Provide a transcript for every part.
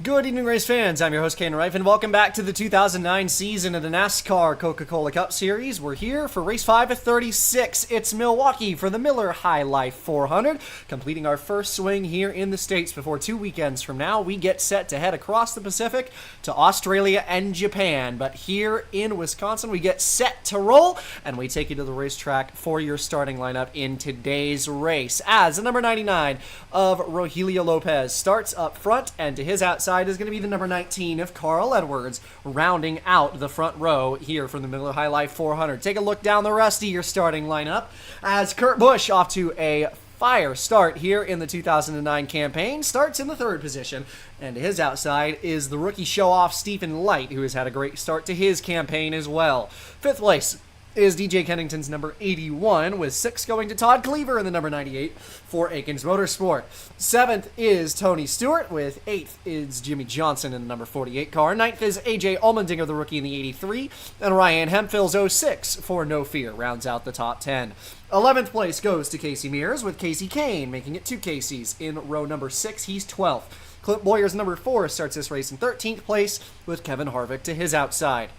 Good evening, race fans. I'm your host, Kane Reif, and welcome back to the 2009 season of the NASCAR Coca-Cola Cup Series. We're here for race 5 of 36. It's Milwaukee for the Miller High Life 400, completing our first swing here in the States before 2 weekends from now. We get set to head across the Pacific to Australia and Japan. But here in Wisconsin, we get set to roll, and we take you to the racetrack for your starting lineup in today's race. As the number 99 of Rogelio Lopez starts up front, and to his outside is going to be the number 19 of Carl Edwards, rounding out the front row here from the Miller High Life 400. Take a look down the rest of your starting lineup as Kurt Busch, off to a fire start here in the 2009 campaign, starts in the third position, and to his outside is the rookie show-off Stephen Light, who has had a great start to his campaign as well. Fifth place is DJ Kennington's number 81, with 6 going to Todd Cleaver in the number 98 for Aikens Motorsport. 7th is Tony Stewart, with 8th is Jimmy Johnson in the number 48 car. 9th is AJ Allmendinger, the rookie in the 83, and Ryan Hempfield's 06 for No Fear rounds out the top 10. 11th place goes to Casey Mears, with Casey Kane making it 2 Caseys in row number 6. He's 12th. Clint Boyer's number 4 starts this race in 13th place, with Kevin Harvick to his outside.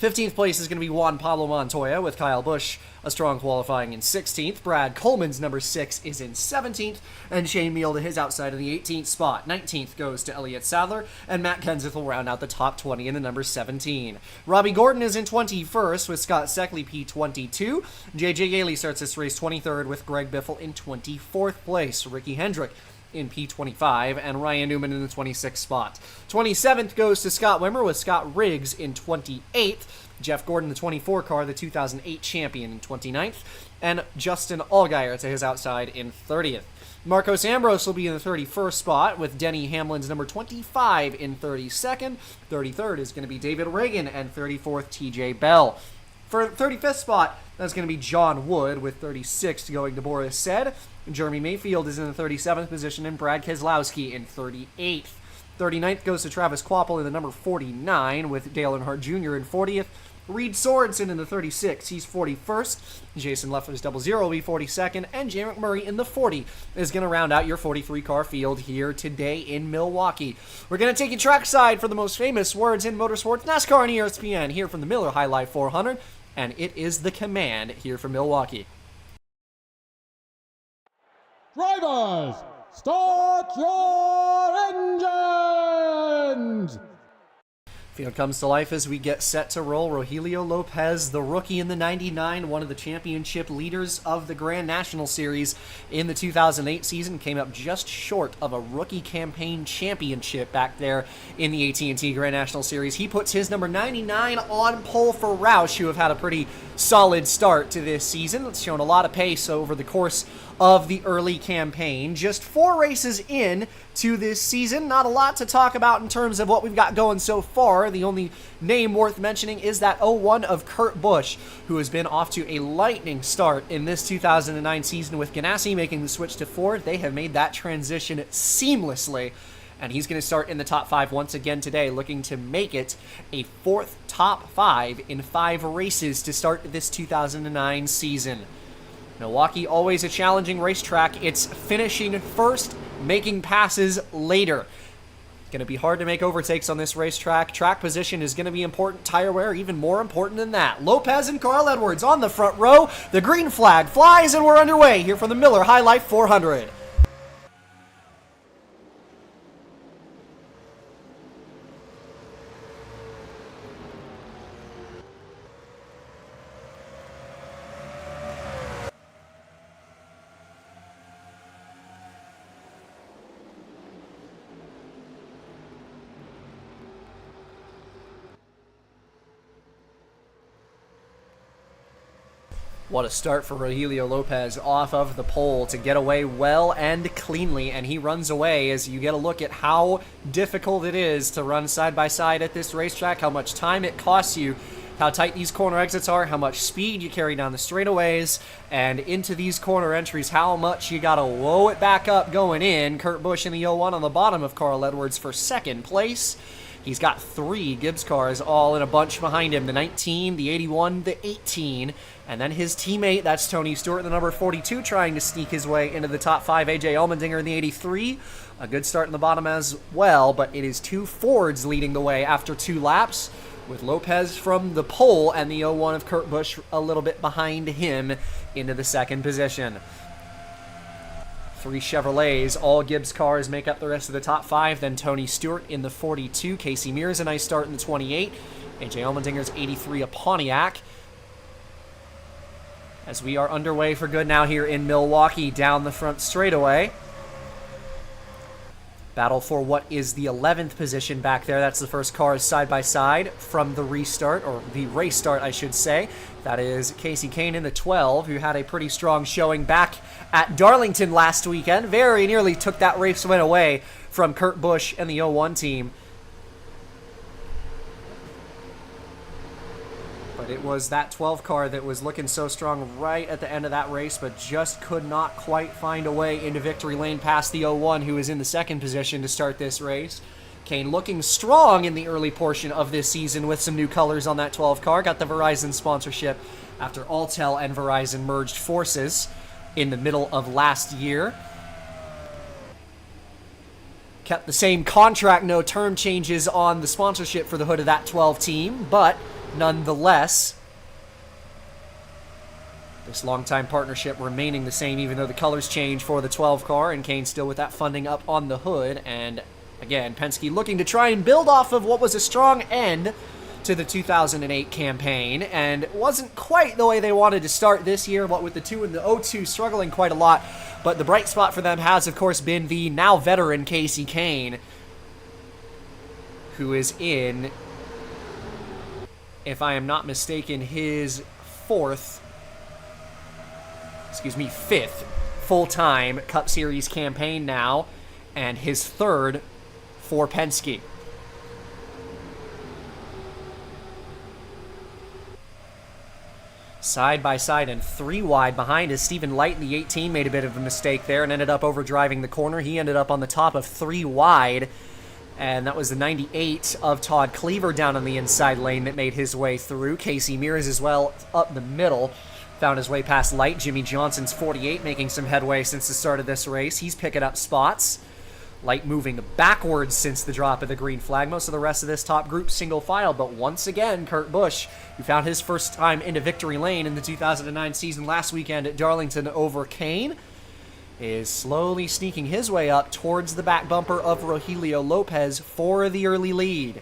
15th place is going to be Juan Pablo Montoya, with Kyle Busch a strong qualifying in 16th. Brad Coleman's number 6 is in 17th, and Shane Meal to his outside in the 18th spot. 19th goes to Elliott Sadler, and Matt Kenseth will round out the top 20 in the number 17. Robbie Gordon is in 21st, with Scott Seckley P22. J.J. Yaley starts this race 23rd, with Greg Biffle in 24th place. Ricky Hendrick in P25, and Ryan Newman in the 26th spot. 27th goes to Scott Wimmer, with Scott Riggs in 28th, Jeff Gordon, the 24 car, the 2008 champion, in 29th, and Justin Allgaier to his outside in 30th. Marcos Ambrose will be in the 31st spot, with Denny Hamlin's number 25 in 32nd. 33rd is going to be David Reagan, and 34th TJ Bell. For 35th spot, that's going to be John Wood, with 36th going to Boris Said. Jeremy Mayfield is in the 37th position, and Brad Keselowski in 38th. 39th goes to Travis Kvapil in the number 49, with Dale Earnhardt Jr. in 40th. Reed Sorensen in the 36th, he's 41st. Jason Leffler's 00 will be 42nd, and Jay McMurray in the 40 is going to round out your 43-car field here today in Milwaukee. We're going to take you trackside for the most famous words in motorsports, NASCAR and ESPN, here from the Miller High Life 400, and it is the Command here from Milwaukee. Drivers, start your engines! Field comes to life as we get set to roll. Rogelio Lopez, the rookie in the 99, one of the championship leaders of the Grand National Series in the 2008 season, came up just short of a rookie campaign championship back there in the AT&T Grand National Series. He puts his number 99 on pole for Roush, who have had a pretty solid start to this season. It's shown a lot of pace over the course of the early campaign. Just 4 races in to this season. Not a lot to talk about in terms of what we've got going so far. The only name worth mentioning is that 01 of Kurt Busch, who has been off to a lightning start in this 2009 season with Ganassi making the switch to Ford. They have made that transition seamlessly, and he's going to start in the top 5 once again today, looking to make it a 4th top 5 in 5 races to start this 2009 season. Milwaukee, always a challenging racetrack. It's finishing first, making passes later. Going to be hard to make overtakes on this racetrack. Track position is going to be important. Tire wear, even more important than that. Lopez and Carl Edwards on the front row. The green flag flies, and we're underway here from the Miller High Life 400. What a start for Rogelio Lopez off of the pole to get away well and cleanly, and he runs away as you get a look at how difficult it is to run side by side at this racetrack, how much time it costs you, how tight these corner exits are, how much speed you carry down the straightaways, and into these corner entries, how much you gotta whoa it back up going in. Kurt Busch in the 01 on the bottom of Carl Edwards for second place. He's got 3 Gibbs cars all in a bunch behind him, the 19, the 81, the 18, and then his teammate, that's Tony Stewart, the number 42, trying to sneak his way into the top 5, AJ Allmendinger in the 83. A good start in the bottom as well, but it is 2 Fords leading the way after 2 laps, with Lopez from the pole and the 01 of Kurt Busch a little bit behind him into the 2nd position. 3 Chevrolets, all Gibbs cars make up the rest of the top 5. Then Tony Stewart in the 42. Casey Mears a nice start in the 28. AJ Allmendinger's 83, a Pontiac. As we are underway for good now here in Milwaukee, down the front straightaway. Battle for what is the 11th position back there. That's the first cars side by side from the restart, or the race start, I should say. That is Casey Kane in the 12, who had a pretty strong showing back at Darlington last weekend. Very nearly took that race win away from Kurt Busch and the 01 team. But it was that 12 car that was looking so strong right at the end of that race, but just could not quite find a way into victory lane past the 01, who is in the 2nd position to start this race. Kane looking strong in the early portion of this season with some new colors on that 12 car. Got the Verizon sponsorship after Alltel and Verizon merged forces in the middle of last year. Kept the same contract, no term changes on the sponsorship for the hood of that 12 team, but nonetheless, this longtime partnership remaining the same even though the colors change for the 12 car, and Kane still with that funding up on the hood. And again, Penske looking to try and build off of what was a strong end to the 2008 campaign, and it wasn't quite the way they wanted to start this year, what with the 2 and the 02 struggling quite a lot. But the bright spot for them has, of course, been the now veteran Casey Kane, who is in, if I am not mistaken, his 5th full-time Cup Series campaign now, and his 3rd for Penske. Side by side and 3 wide behind is Stephen Light in the 18. Made a bit of a mistake there and ended up overdriving the corner. He ended up on the top of 3 wide. And that was the 98 of Todd Cleaver down on the inside lane that made his way through. Casey Mears as well up the middle. Found his way past Light. Jimmy Johnson's 48 making some headway since the start of this race. He's picking up spots. Light moving backwards since the drop of the green flag. Most of the rest of this top group single file, but once again, Kurt Busch, who found his first time into victory lane in the 2009 season last weekend at Darlington over Kane, is slowly sneaking his way up towards the back bumper of Rogelio Lopez for the early lead.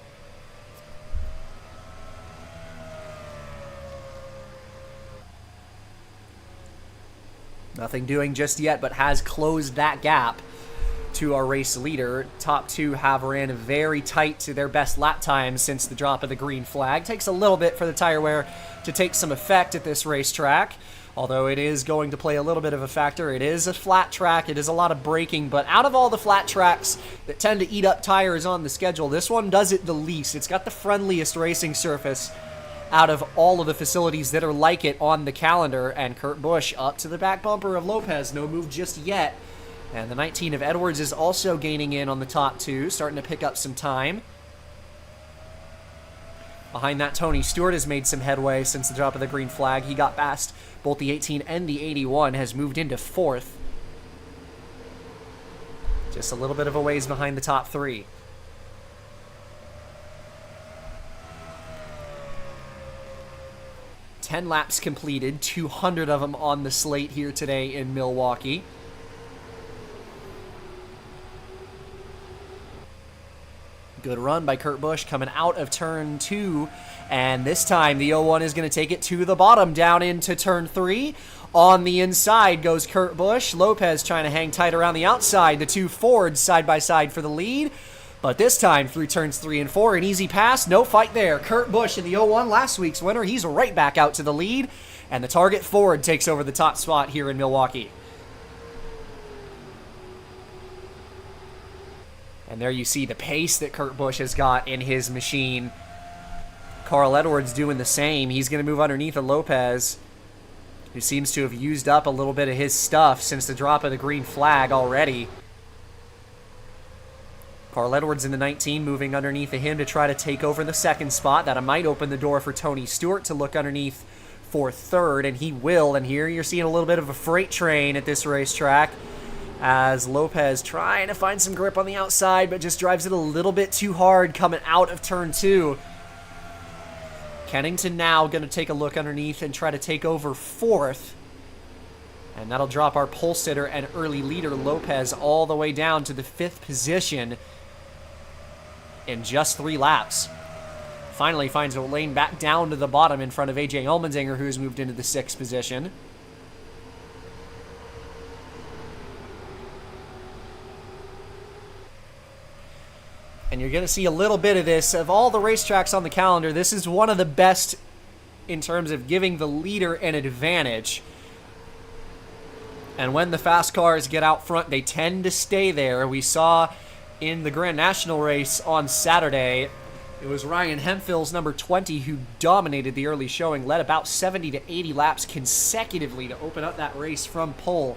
Nothing doing just yet, but has closed that gap to our race leader. Top 2 have ran very tight to their best lap times since the drop of the green flag. Takes a little bit for the tire wear to take some effect at this racetrack, although it is going to play a little bit of a factor. It is a flat track, it is a lot of braking, but out of all the flat tracks that tend to eat up tires on the schedule, this one does it the least. It's got the friendliest racing surface out of all of the facilities that are like it on the calendar, and Kurt Busch up to the back bumper of Lopez. No move just yet. And the 19 of Edwards is also gaining in on the top 2, starting to pick up some time. Behind that, Tony Stewart has made some headway since the drop of the green flag. He got past both the 18 and the 81, has moved into 4th. Just a little bit of a ways behind the top 3. Ten laps completed, 200 of them on the slate here today in Milwaukee. Good run by Kurt Busch coming out of turn 2, and this time the 01 is going to take it to the bottom down into turn 3. On the inside goes Kurt Busch. Lopez trying to hang tight around the outside. The 2 Fords side by side for the lead, but this time through turns 3 and 4, an easy pass, no fight there. Kurt Busch in the 01, last week's winner, he's right back out to the lead, and the target Ford takes over the top spot here in Milwaukee. And there you see the pace that Kurt Busch has got in his machine. Carl Edwards doing the same. He's going to move underneath of Lopez, who seems to have used up a little bit of his stuff since the drop of the green flag already. Carl Edwards in the 19 moving underneath of him to try to take over the second spot. That might open the door for Tony Stewart to look underneath for third, and he will. And here you're seeing a little bit of a freight train at this racetrack as Lopez trying to find some grip on the outside, but just drives it a little bit too hard coming out of turn 2. Kennington now going to take a look underneath and try to take over fourth. And that'll drop our pole sitter and early leader Lopez all the way down to the 5th position in just 3 laps. Finally finds a lane back down to the bottom in front of AJ Allmendinger, who's moved into the 6th position. And you're going to see a little bit of this. Of all the racetracks on the calendar, this is one of the best in terms of giving the leader an advantage. And when the fast cars get out front, they tend to stay there. We saw in the Grand National race on Saturday, it was Ryan Hemphill's number 20 who dominated the early showing, led about 70 to 80 laps consecutively to open up that race from pole.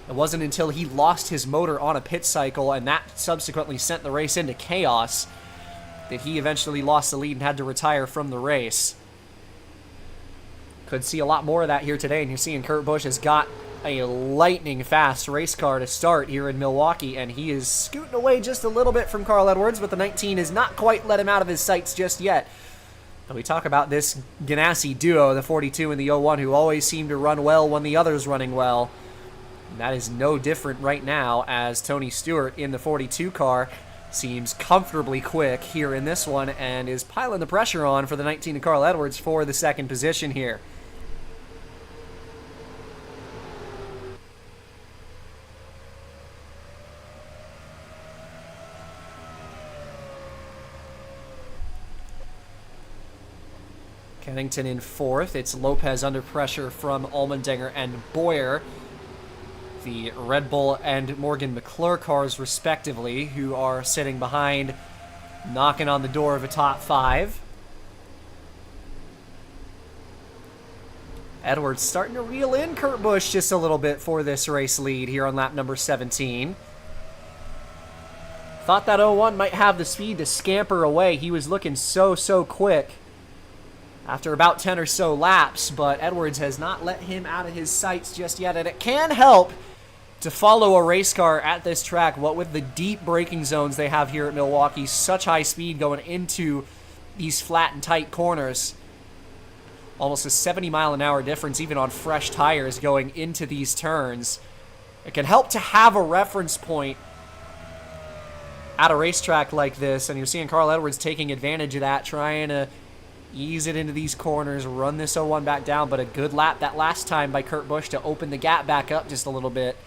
It wasn't until he lost his motor on a pit cycle, and that subsequently sent the race into chaos, that he eventually lost the lead and had to retire from the race. Could see a lot more of that here today, and you're seeing Kurt Busch has got a lightning fast race car to start here in Milwaukee, and he is scooting away just a little bit from Carl Edwards, but the 19 has not quite let him out of his sights just yet. And we talk about this Ganassi duo, the 42 and the 01, who always seem to run well when the other's running well. And that is no different right now, as Tony Stewart in the 42 car seems comfortably quick here in this one and is piling the pressure on for the 19 of Carl Edwards for the 2nd position here. Kennington in 4th. It's Lopez under pressure from Allmendinger and Boyer, the Red Bull and Morgan McClure cars respectively, who are sitting behind, knocking on the door of a top 5. Edwards starting to reel in Kurt Busch just a little bit for this race lead here on lap number 17. Thought that 01 might have the speed to scamper away. He was looking so quick after about 10 or so laps, but Edwards has not let him out of his sights just yet, and it can help to follow a race car at this track. What with the deep braking zones they have here at Milwaukee, such high speed going into these flat and tight corners. Almost a 70-mile-an-hour difference even on fresh tires going into these turns. It can help to have a reference point at a racetrack like this, and you're seeing Carl Edwards taking advantage of that, trying to ease it into these corners, run this 01 back down, but a good lap that last time by Kurt Busch to open the gap back up just a little bit.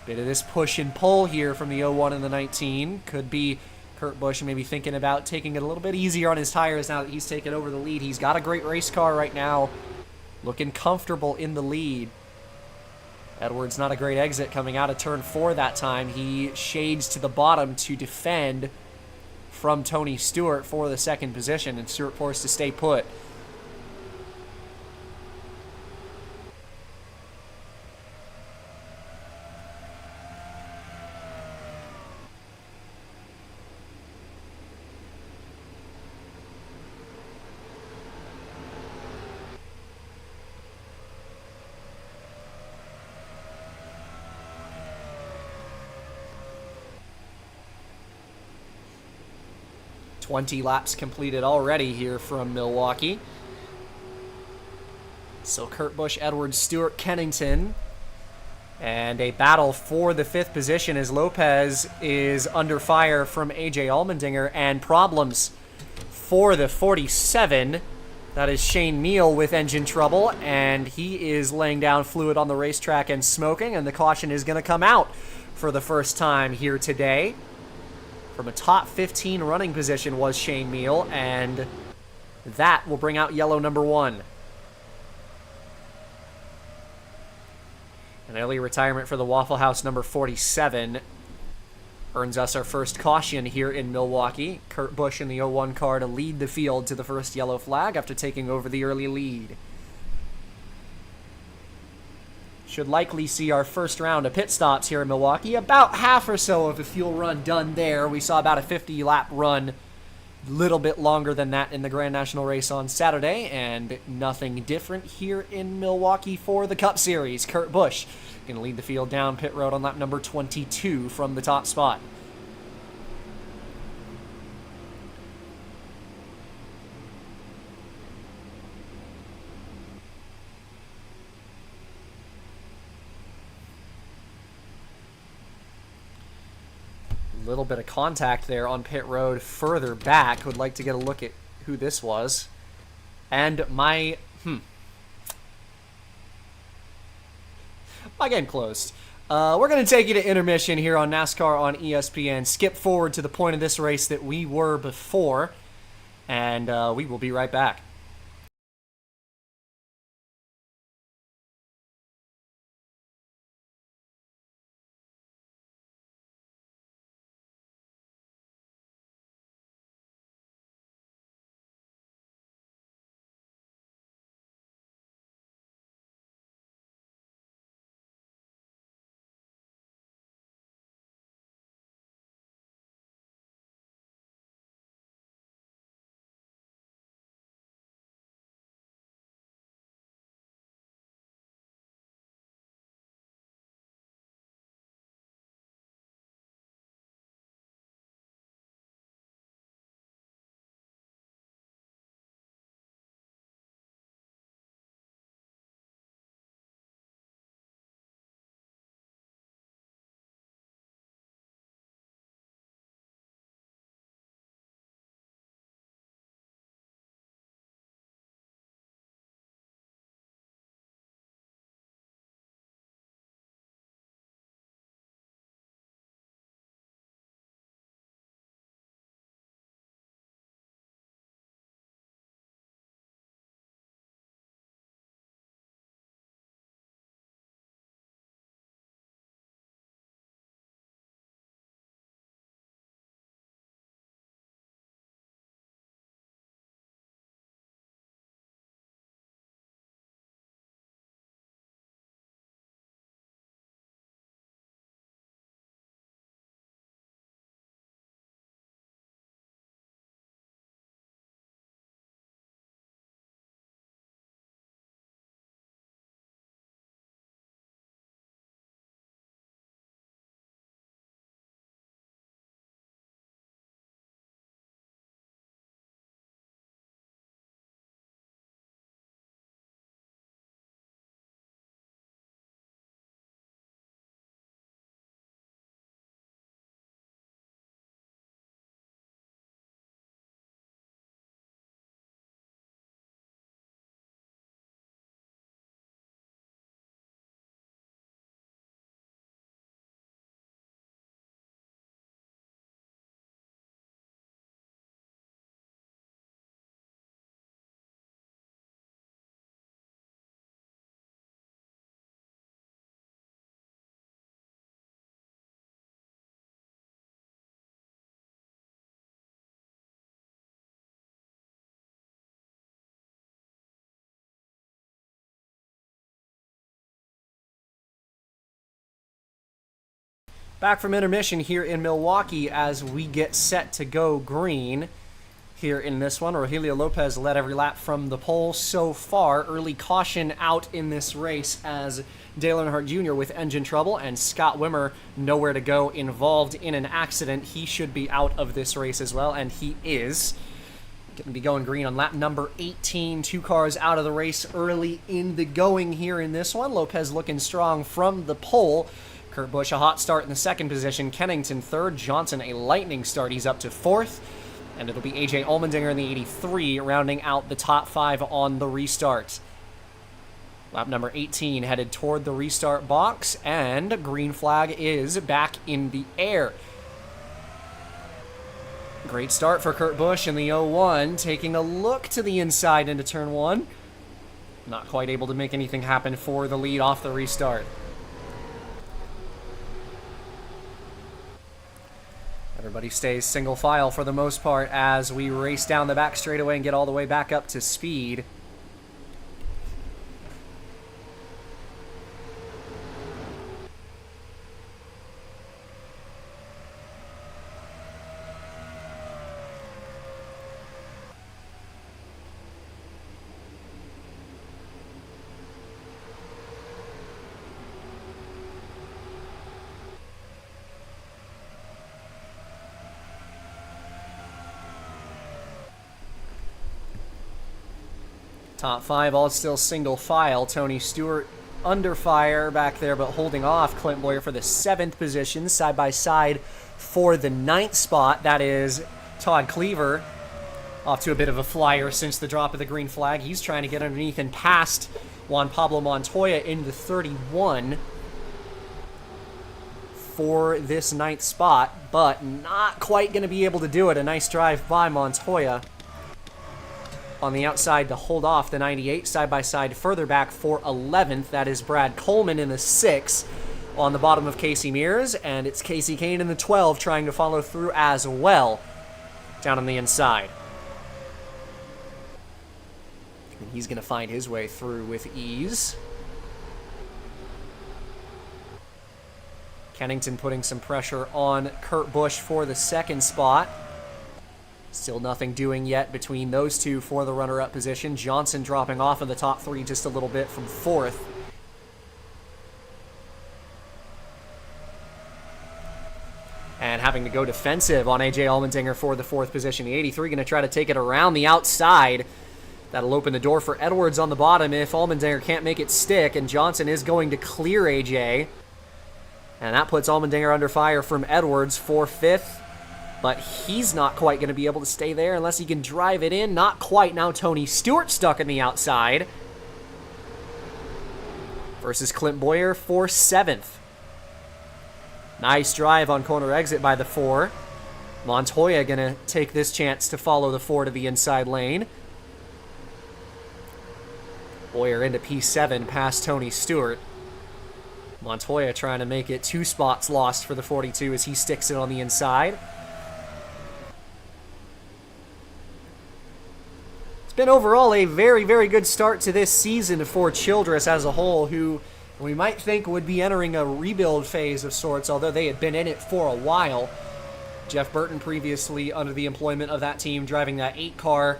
Bit of this push and pull here from the 01 and the 19. Could be Kurt Busch maybe thinking about taking it a little bit easier on his tires now that he's taken over the lead. He's got a great race car right now, looking comfortable in the lead. Edwards not a great exit coming out of turn 4 that time. He shades to the bottom to defend from Tony Stewart for the 2nd position, and Stewart forced to stay put. "20 laps completed already here from Milwaukee." So Kurt Busch, Edwards, Stewart, Kennington, and a battle for the 5th position as Lopez is under fire from AJ Allmendinger, and problems for the 47. That is Shane Meal with engine trouble, and he is laying down fluid on the racetrack and smoking, and the caution is going to come out for the first time here today. From a top 15 running position was Shane Meal, and that will bring out yellow number 1. An early retirement for the Waffle House number 47 earns us our first caution here in Milwaukee. Kurt Busch in the 01 car to lead the field to the first yellow flag after taking over the early lead. should likely see our first round of pit stops here in Milwaukee. About half or so of a fuel run done there. We saw about a 50-lap run, little bit longer than that in the Grand National race on Saturday, and nothing different here in Milwaukee for the Cup Series. Kurt Busch going to lead the field down pit road on lap number 22 from the top spot. Little bit of contact there on pit road further back. Would like to get a look at who this was. And my game closed. We're going to take you to intermission here on NASCAR on ESPN. Skip forward to the point of this race that we were before, and we will be right back. Back from intermission here in Milwaukee as we get set to go green here in this one. Rogelio Lopez led every lap from the pole so far. Early caution out in this race as Dale Earnhardt Jr. with engine trouble and Scott Wimmer nowhere to go, involved in an accident. He should be out of this race as well, and he is. Going to be going green on lap number 18. 2 cars out of the race early in the going here in this one. Lopez looking strong from the pole. Kurt Busch a hot start in the second position. Kennington third. Johnson a lightning start. He's up to fourth. And it'll be A.J. Allmendinger in the 83 rounding out the top 5 on the restart. Lap number 18 headed toward the restart box, and green flag is back in the air. Great start for Kurt Busch in the 01, taking a look to the inside into turn 1. Not quite able to make anything happen for the lead off the restart. Everybody stays single file for the most part as we race down the back straightaway and get all the way back up to speed. Top 5 all still single file. Tony Stewart under fire back there, but holding off Clint Boyer for the 7th position, side by side for the 9th spot. That is Todd Cleaver, off to a bit of a flyer since the drop of the green flag. He's trying to get underneath and past Juan Pablo Montoya in the 31 for this 9th spot, but not quite going to be able to do it. A nice drive by Montoya on the outside to hold off the 98, side by side further back for 11th. That is Brad Coleman in the 6 on the bottom of Casey Mears, and it's Casey Kane in the 12 trying to follow through as well down on the inside. And he's going to find his way through with ease. Kennington putting some pressure on Kurt Busch for the 2nd spot. Still nothing doing yet between those two for the runner-up position. Johnson dropping off in the top 3 just a little bit from 4th. And having to go defensive on A.J. Allmendinger for the 4th position. The 83 going to try to take it around the outside. That'll open the door for Edwards on the bottom if Allmendinger can't make it stick. And Johnson is going to clear A.J. And that puts Allmendinger under fire from Edwards for 5th. But he's not quite going to be able to stay there unless he can drive it in. Not quite. Now Tony Stewart stuck on the outside. Versus Clint Boyer for 7th. Nice drive on corner exit by the 4. Montoya going to take this chance to follow the 4 to the inside lane. Boyer into P7 past Tony Stewart. Montoya trying to make it 2 spots lost for the 42 as he sticks it on the inside. Been overall a very, very good start to this season for Childress as a whole, who we might think would be entering a rebuild phase of sorts, although they had been in it for a while. Jeff Burton previously under the employment of that team, driving that 8 car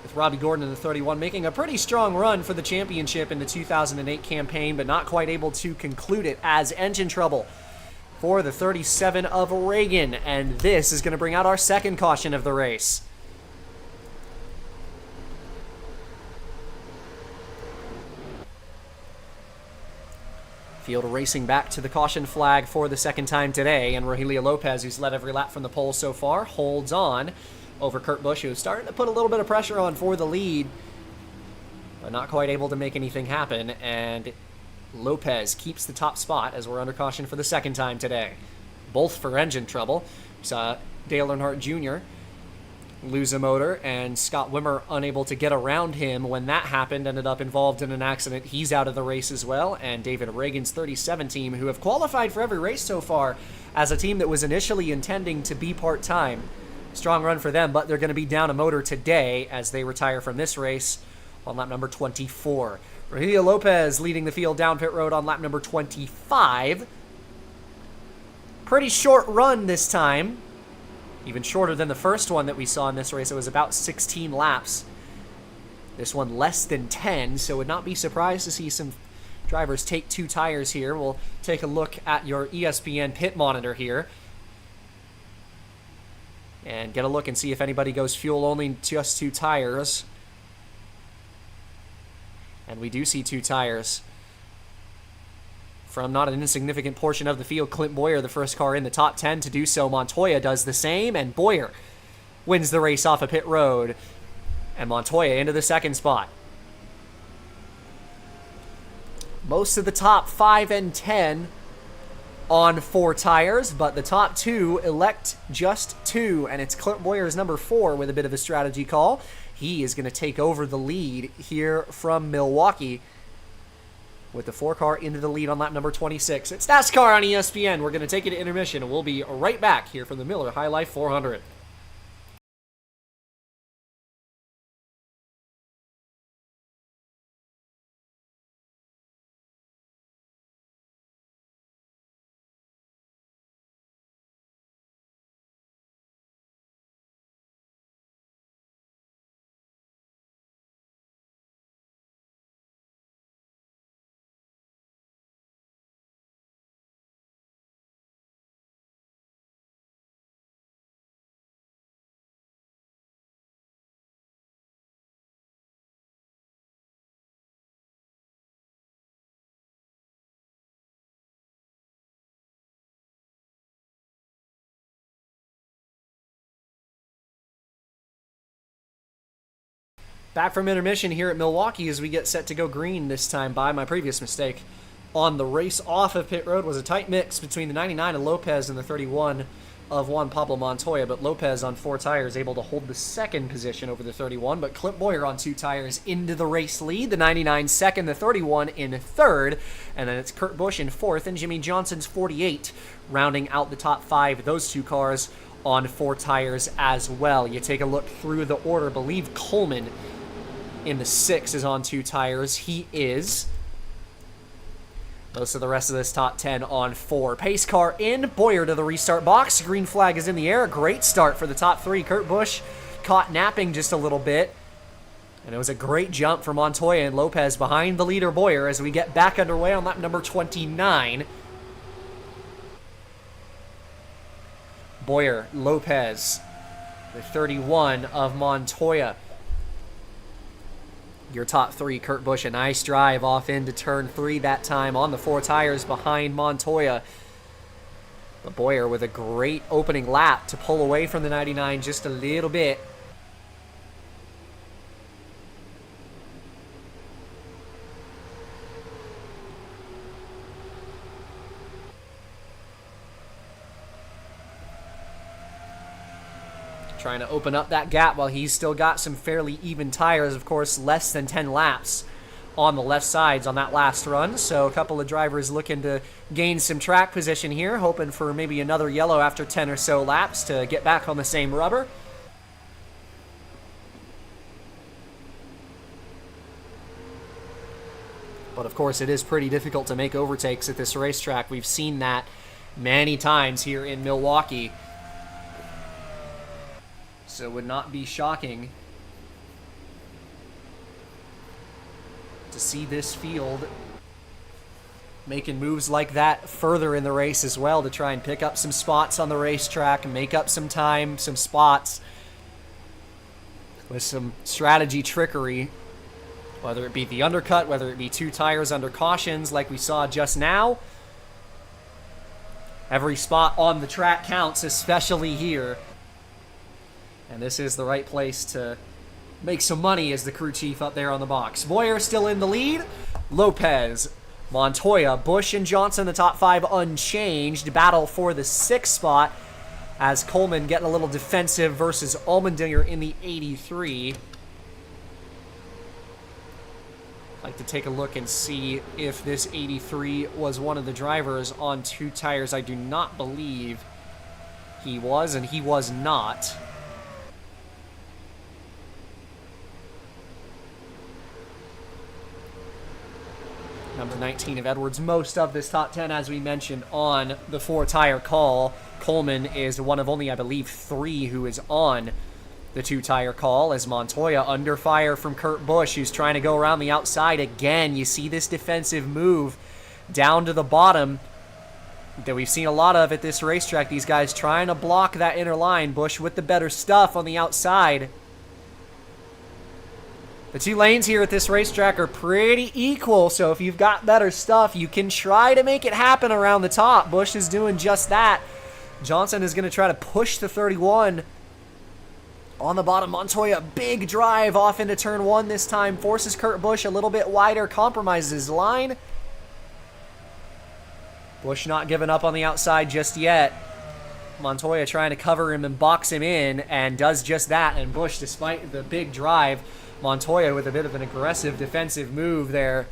with Robbie Gordon in the 31, making a pretty strong run for the championship in the 2008 campaign, but not quite able to conclude it as engine trouble for the 37 of Reagan, and this is going to bring out our 2nd caution of the race. Field racing back to the caution flag for the 2nd time today, and Rogelio Lopez, who's led every lap from the pole so far, holds on over Kurt Busch, who's starting to put a little bit of pressure on for the lead, but not quite able to make anything happen, and Lopez keeps the top spot as we're under caution for the 2nd time today. Both for engine trouble. We saw Dale Earnhardt Jr. lose a motor, and Scott Wimmer unable to get around him when that happened, ended up involved in an accident. He's out of the race as well, and David Reagan's 37 team, who have qualified for every race so far as a team that was initially intending to be part-time. Strong run for them, but they're going to be down a motor today as they retire from this race on lap number 24. Rogelio Lopez leading the field down pit road on lap number 25. Pretty short run this time. Even shorter than the first one that we saw in this race. It was about 16 laps. This one less than 10, so would not be surprised to see some drivers take 2 tires here. We'll take a look at your ESPN pit monitor here and get a look and see if anybody goes fuel only, just 2 tires. And we do see 2 tires from not an insignificant portion of the field. Clint Boyer, the first car in the top 10 to do so. Montoya does the same, and Boyer wins the race off a pit road. And Montoya into the 2nd spot. Most of the top 5 and 10 on 4 tires, but the top 2 elect just 2, and it's Clint Boyer's number 4 with a bit of a strategy call. He is going to take over the lead here from Milwaukee with the 4 car into the lead on lap number 26. It's NASCAR on ESPN. We're going to take it to intermission, and we'll be right back here from the Miller High Life 400. Back from intermission here at Milwaukee as we get set to go green this time by my previous mistake. On the race off of pit road was a tight mix between the 99 of Lopez and the 31 of Juan Pablo Montoya, but Lopez on 4 tires able to hold the second position over the 31, but Clint Bowyer on 2 tires into the race lead, the 99 second, the 31 in third, and then it's Kurt Busch in fourth, and Jimmy Johnson's 48 rounding out the top 5. Those 2 cars on 4 tires as well. You take a look through the order, I believe Coleman in the 6 is on 2 tires. He is. Most of the rest of this top 10 on 4. Pace car in, Bowyer to the restart box. Green flag is in the air. Great start for the top 3. Kurt Busch caught napping just a little bit. And it was a great jump for Montoya and Lopez behind the leader Bowyer as we get back underway on lap number 29. Bowyer, Lopez, the 31 of Montoya. Your top 3, Kurt Busch, a nice drive off into turn 3 that time on the 4 tires behind Montoya. But Bowyer with a great opening lap to pull away from the 99 just a little bit. Trying to open up that gap while he's still got some fairly even tires. Of course, less than 10 laps on the left sides on that last run. So a couple of drivers looking to gain some track position here, hoping for maybe another yellow after 10 or so laps to get back on the same rubber. But of course, it is pretty difficult to make overtakes at this racetrack. We've seen that many times here in Milwaukee. So it would not be shocking to see this field making moves like that further in the race as well to try and pick up some spots on the racetrack and make up some time, some spots with some strategy trickery, whether it be the undercut, whether it be 2 tires under cautions like we saw just now. Every spot on the track counts, especially here. And this is the right place to make some money as the crew chief up there on the box. Bowyer still in the lead. Lopez, Montoya, Busch, and Johnson, the top 5 unchanged. Battle for the 6th spot as Coleman getting a little defensive versus Allmendinger in the 83. I'd like to take a look and see if this 83 was one of the drivers on 2 tires. I do not believe he was, and he was not. Number 19 of Edwards, most of this top 10, as we mentioned, on the 4-tire call. Coleman is one of only, I believe, 3 who is on the 2-tire call, as Montoya under fire from Kurt Busch, who's trying to go around the outside again. You see this defensive move down to the bottom that we've seen a lot of at this racetrack. These guys trying to block that inner line. Busch with the better stuff on the outside. The 2 lanes here at this racetrack are pretty equal, so if you've got better stuff, you can try to make it happen around the top. Busch is doing just that. Johnson is going to try to push the 31 on the bottom. Montoya, big drive off into turn 1 this time, forces Kurt Busch a little bit wider, compromises his line. Busch not giving up on the outside just yet. Montoya trying to cover him and box him in, and does just that. And Busch, despite the big drive, Montoya with a bit of an aggressive defensive move there.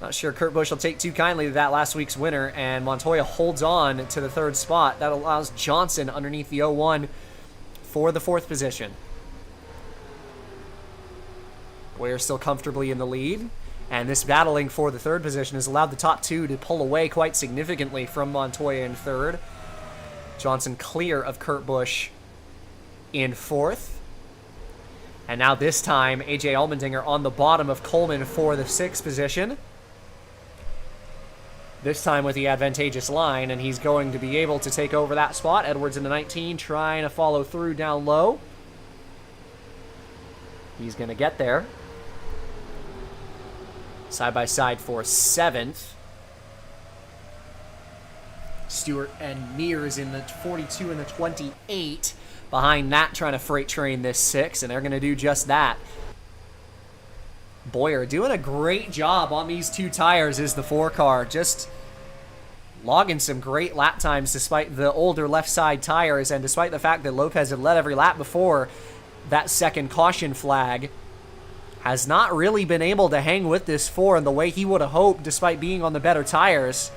Not sure Kurt Busch will take too kindly to that last week's winner, and Montoya holds on to the 3rd spot. That allows Johnson underneath the 01 for the 4th position. Bowyer still comfortably in the lead, and this battling for the 3rd position has allowed the top 2 to pull away quite significantly from Montoya in 3rd. Johnson clear of Kurt Busch in 4th. And now this time, A.J. Allmendinger on the bottom of Coleman for the 6th position. This time with the advantageous line, and he's going to be able to take over that spot. Edwards in the 19, trying to follow through down low. He's going to get there. Side by side for 7th. Stewart and Mears in the 42 and the 28. Behind that, trying to freight train this 6, and they're going to do just that. Boyer doing a great job on these two tires is the 4 car. Just logging some great lap times despite the older left side tires and despite the fact that Lopez had led every lap before that second caution flag. Has not really been able to hang with this 4 in the way he would have hoped despite being on the better tires.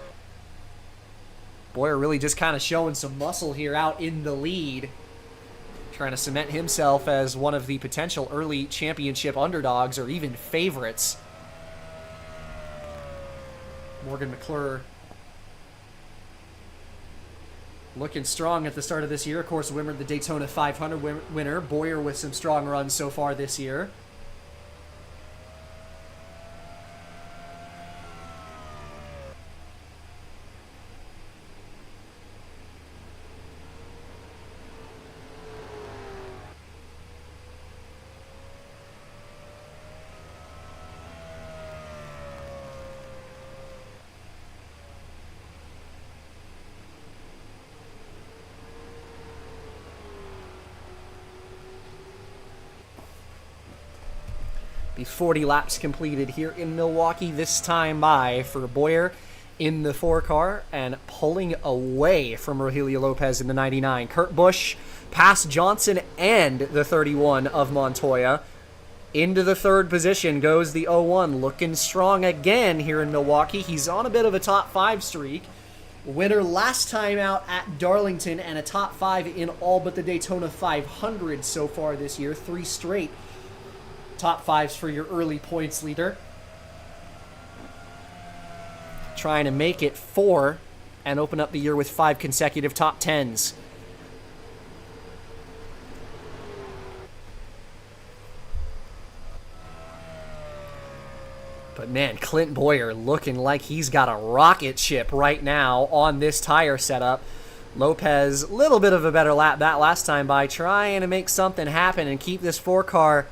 Boyer really just kind of showing some muscle here out in the lead. Trying to cement himself as one of the potential early championship underdogs or even favorites. Morgan McClure looking strong at the start of this year. Of course, Wimmer, the Daytona 500 winner. Boyer with some strong runs so far this year. The 40 laps completed here in Milwaukee, this time by for Boyer in the 4 car and pulling away from Rogelio Lopez in the 99. Kurt Busch past Johnson and the 31 of Montoya. Into the 3rd position goes the 01, looking strong again here in Milwaukee. He's on a bit of a top 5 streak. Winner last time out at Darlington and a top 5 in all but the Daytona 500 so far this year. 3 straight top 5s for your early points leader. Trying to make it 4 and open up the year with 5 consecutive top 10s. But man, Clint Boyer looking like he's got a rocket ship right now on this tire setup. Lopez, a little bit of a better lap that last time by trying to make something happen and keep this 4 car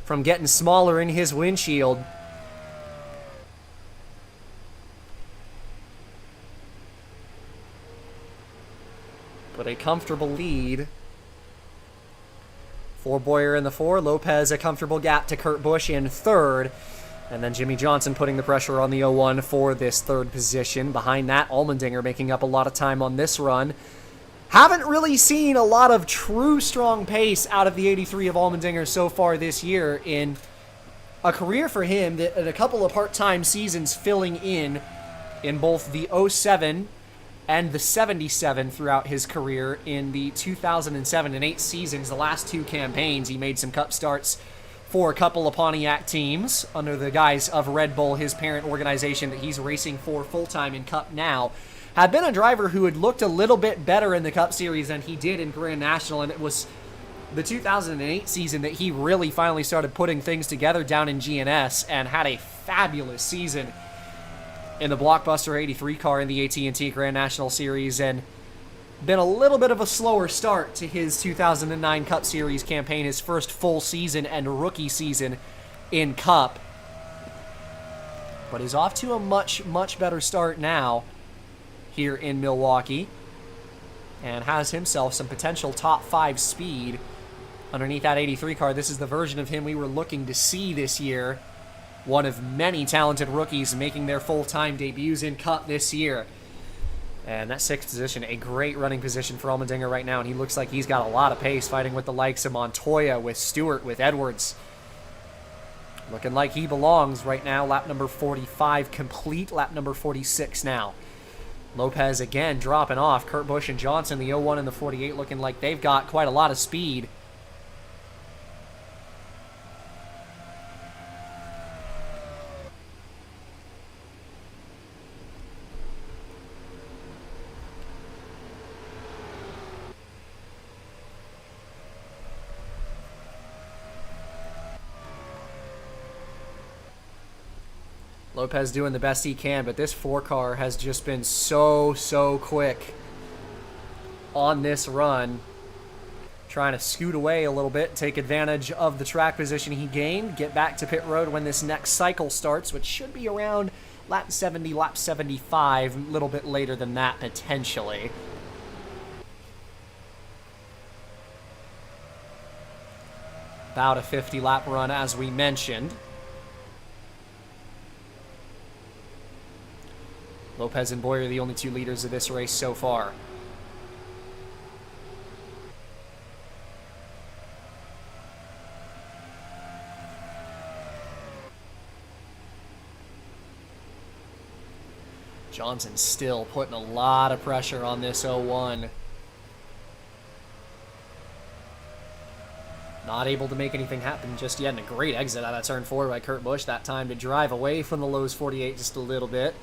from getting smaller in his windshield. But a comfortable lead for Boyer in the 4. Lopez a comfortable gap to Kurt Busch in 3rd. And then Jimmy Johnson putting the pressure on the 01 for this 3rd position. Behind that, Allmendinger making up a lot of time on this run. Haven't really seen a lot of true strong pace out of the 83 of Allmendinger so far this year in a career for him that at a couple of part-time seasons filling in both the 07 and the 77 throughout his career. In the 2007 and 8 seasons, the last 2 campaigns, he made some cup starts for a couple of Pontiac teams under the guise of Red Bull, his parent organization that he's racing for full-time in Cup now. Had been a driver who had looked a little bit better in the Cup Series than he did in Grand National, and it was the 2008 season that he really finally started putting things together down in GNS and had a fabulous season in the blockbuster 83 car in the AT&T Grand National Series, and been a little bit of a slower start to his 2009 Cup Series campaign, his first full season and rookie season in Cup. But is off to a much, much better start now here in Milwaukee and has himself some potential top 5 speed underneath that 83 car. This is the version of him we were looking to see this year. One of many talented rookies making their full-time debuts in Cup this year. And that 6th position, a great running position for Allmendinger right now, and he looks like he's got a lot of pace fighting with the likes of Montoya, with Stewart, with Edwards. Looking like he belongs right now. Lap number 45 complete, lap number 46 now. Lopez again dropping off. Kurt Busch and Johnson, the 01 and the 48, looking like they've got quite a lot of speed. Lopez doing the best he can, but this 4 car has just been so quick on this run. Trying to scoot away a little bit, take advantage of the track position he gained, get back to pit road when this next cycle starts, which should be around lap 70, lap 75, a little bit later than that potentially. About a 50 lap run as we mentioned. Lopez and Boyer are the only two leaders of this race so far. Johnson still putting a lot of pressure on this 01. Not able to make anything happen just yet, and a great exit out of turn 4 by Kurt Busch that time to drive away from the Lowe's 48 just a little bit.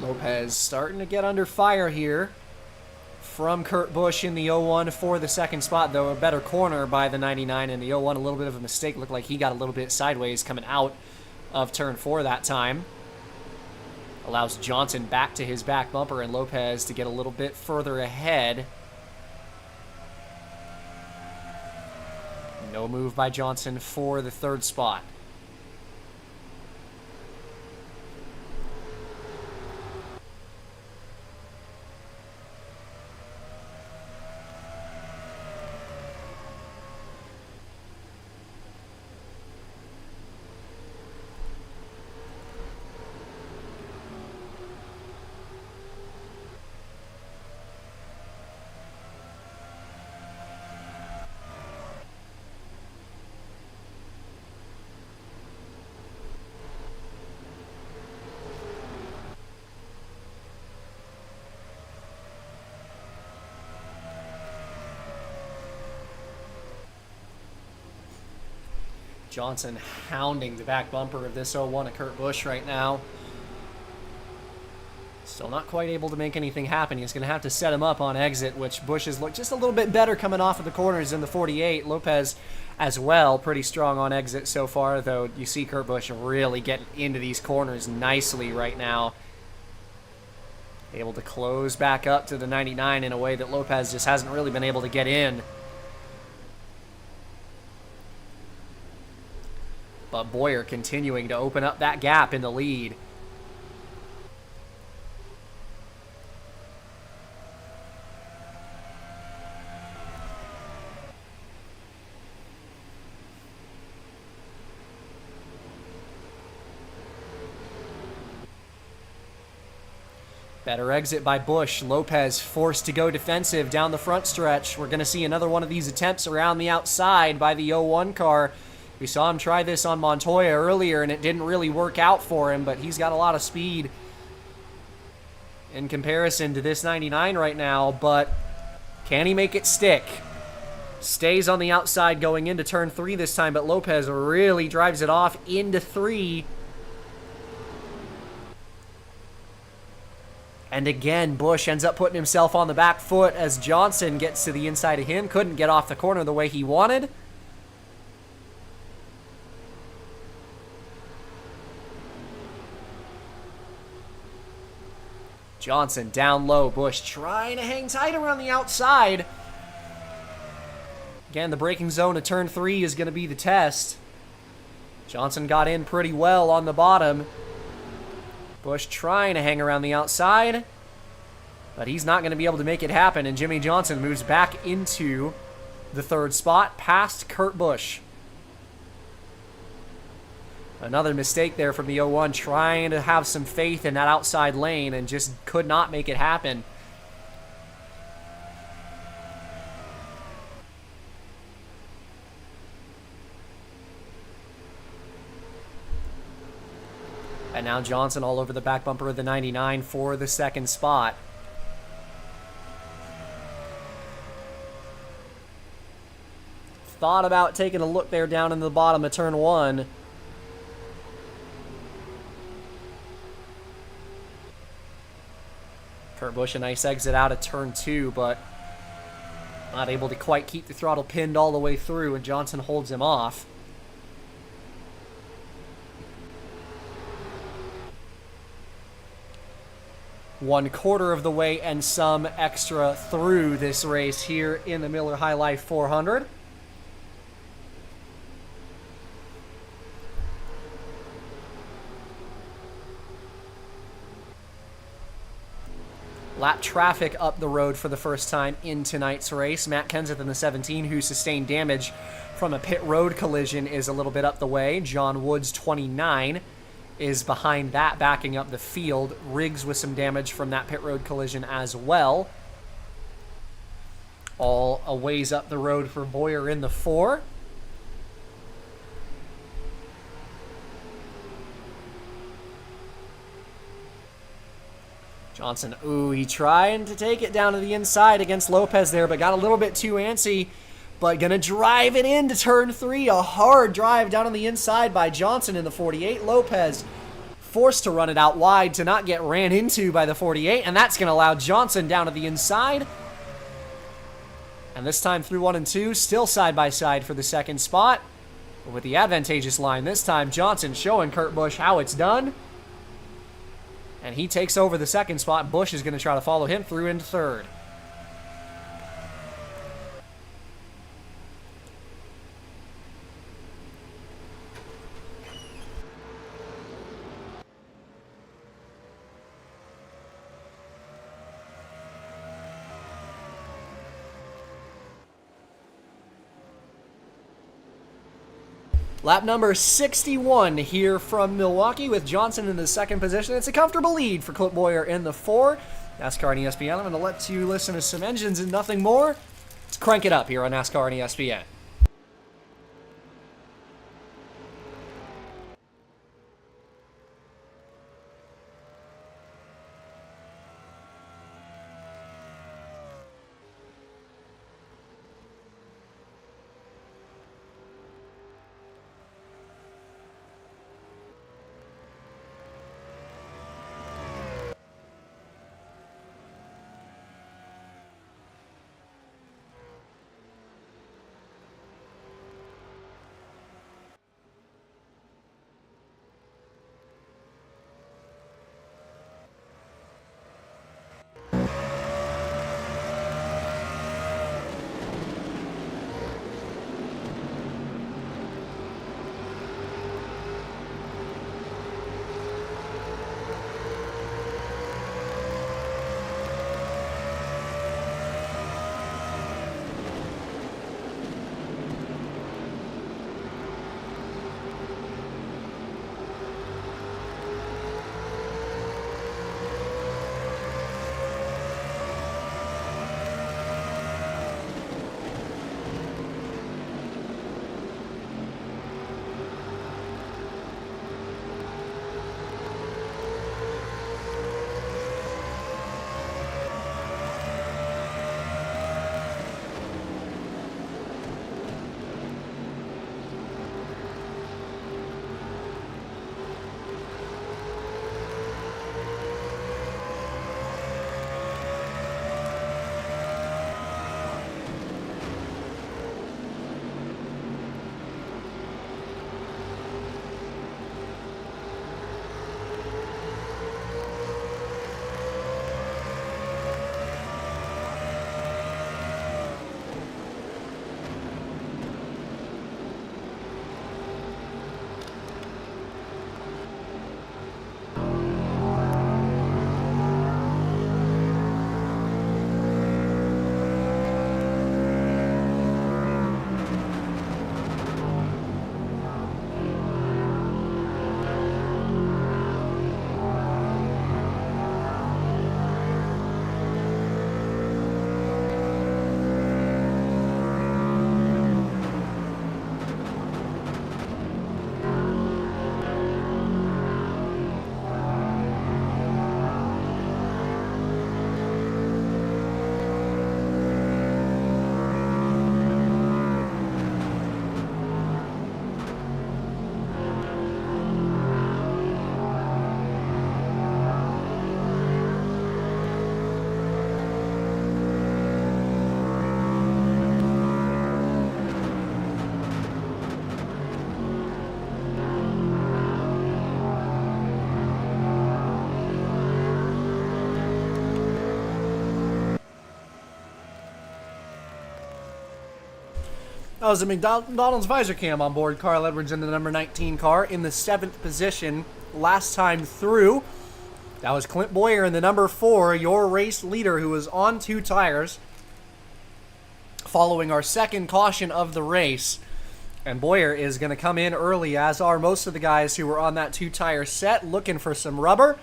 Lopez starting to get under fire here from Kurt Busch in the 01 for the second spot, though a better corner by the 99 in the 01. A little bit of a mistake. Looked like he got a little bit sideways coming out of turn 4 that time. Allows Johnson back to his back bumper and Lopez to get a little bit further ahead. No move by Johnson for the third spot. Johnson hounding the back bumper of this 01 at Kurt Busch right now. Still not quite able to make anything happen. He's going to have to set him up on exit, which Busch has looked just a little bit better coming off of the corners in the 48. Lopez as well, pretty strong on exit so far, though you see Kurt Busch really getting into these corners nicely right now. Able to close back up to the 99 in a way that Lopez just hasn't really been able to get in. But Boyer continuing to open up that gap in the lead. Better exit by Busch. Lopez forced to go defensive down the front stretch. We're going to see another one of these attempts around the outside by the 01 car. We saw him try this on Montoya earlier, and it didn't really work out for him, but he's got a lot of speed in comparison to this 99 right now, but can he make it stick? Stays on the outside going into turn 3 this time, but Lopez really drives it off into 3. And again, Busch ends up putting himself on the back foot as Johnson gets to the inside of him. Couldn't get off the corner the way he wanted. Johnson down low. Busch trying to hang tight around the outside. Again, the braking zone of turn 3 is going to be the test. Johnson got in pretty well on the bottom. Busch trying to hang around the outside, but he's not going to be able to make it happen, and Jimmie Johnson moves back into the third spot past Kurt Busch. Another mistake there from the 01, trying to have some faith in that outside lane and just could not make it happen. And now Johnson all over the back bumper of the 99 for the second spot. Thought about taking a look there down in the bottom of turn 1. Kurt Busch a nice exit out of turn 2, but not able to quite keep the throttle pinned all the way through, and Johnson holds him off. One quarter of the way and some extra through this race here in the Miller High Life 400. Lap traffic up the road for the first time in tonight's race. Matt Kenseth in the 17, who sustained damage from a pit road collision, is a little bit up the way. John Woods, 29, is behind that, backing up the field. Riggs with some damage from that pit road collision as well. All a ways up the road for Bowyer in the 4. Johnson, he trying to take it down to the inside against Lopez there, but got a little bit too antsy. But gonna drive it into turn 3. A hard drive down on the inside by Johnson in the 48. Lopez forced to run it out wide to not get ran into by the 48, and that's gonna allow Johnson down to the inside. And this time through 1 and 2, still side by side for the second spot. But with the advantageous line this time, Johnson showing Kurt Busch how it's done. And he takes over the second spot. Busch is going to try to follow him through into third. Lap number 61 here from Milwaukee with Johnson in the second position. It's a comfortable lead for Clint Bowyer in the 4. NASCAR and ESPN, I'm going to let you listen to some engines and nothing more. Let's crank it up here on NASCAR and ESPN. That was a McDonald's visor cam on board. Carl Edwards in the number 19 car in the 7th position last time through. That was Clint Boyer in the number 4, your race leader, who was on 2 tires, following our second caution of the race. And Boyer is going to come in early, as are most of the guys who were on that 2-tire set, looking for some rubber.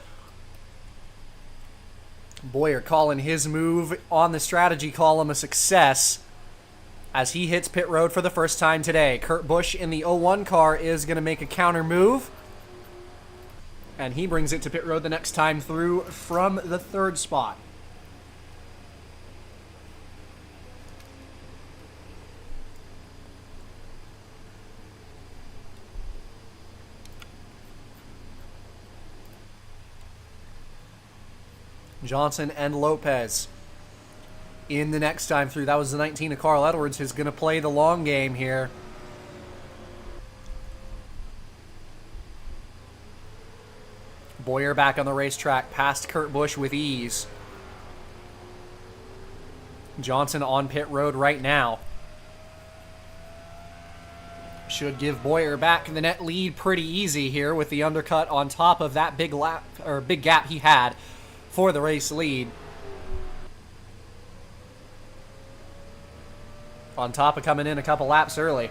Boyer calling his move on the strategy column a success as he hits pit road for the first time today. Kurt Busch in the 01 car is going to make a counter move, and he brings it to pit road the next time through from the 3rd spot. Johnson and Lopez in the next time through. That was the 19 of Carl Edwards, who's going to play the long game here. Boyer back on the racetrack, past Kurt Busch with ease. Johnson on pit road right now. Should give Boyer back the net lead pretty easy here with the undercut on top of that big gap he had for the race lead. On top of coming in a couple laps early.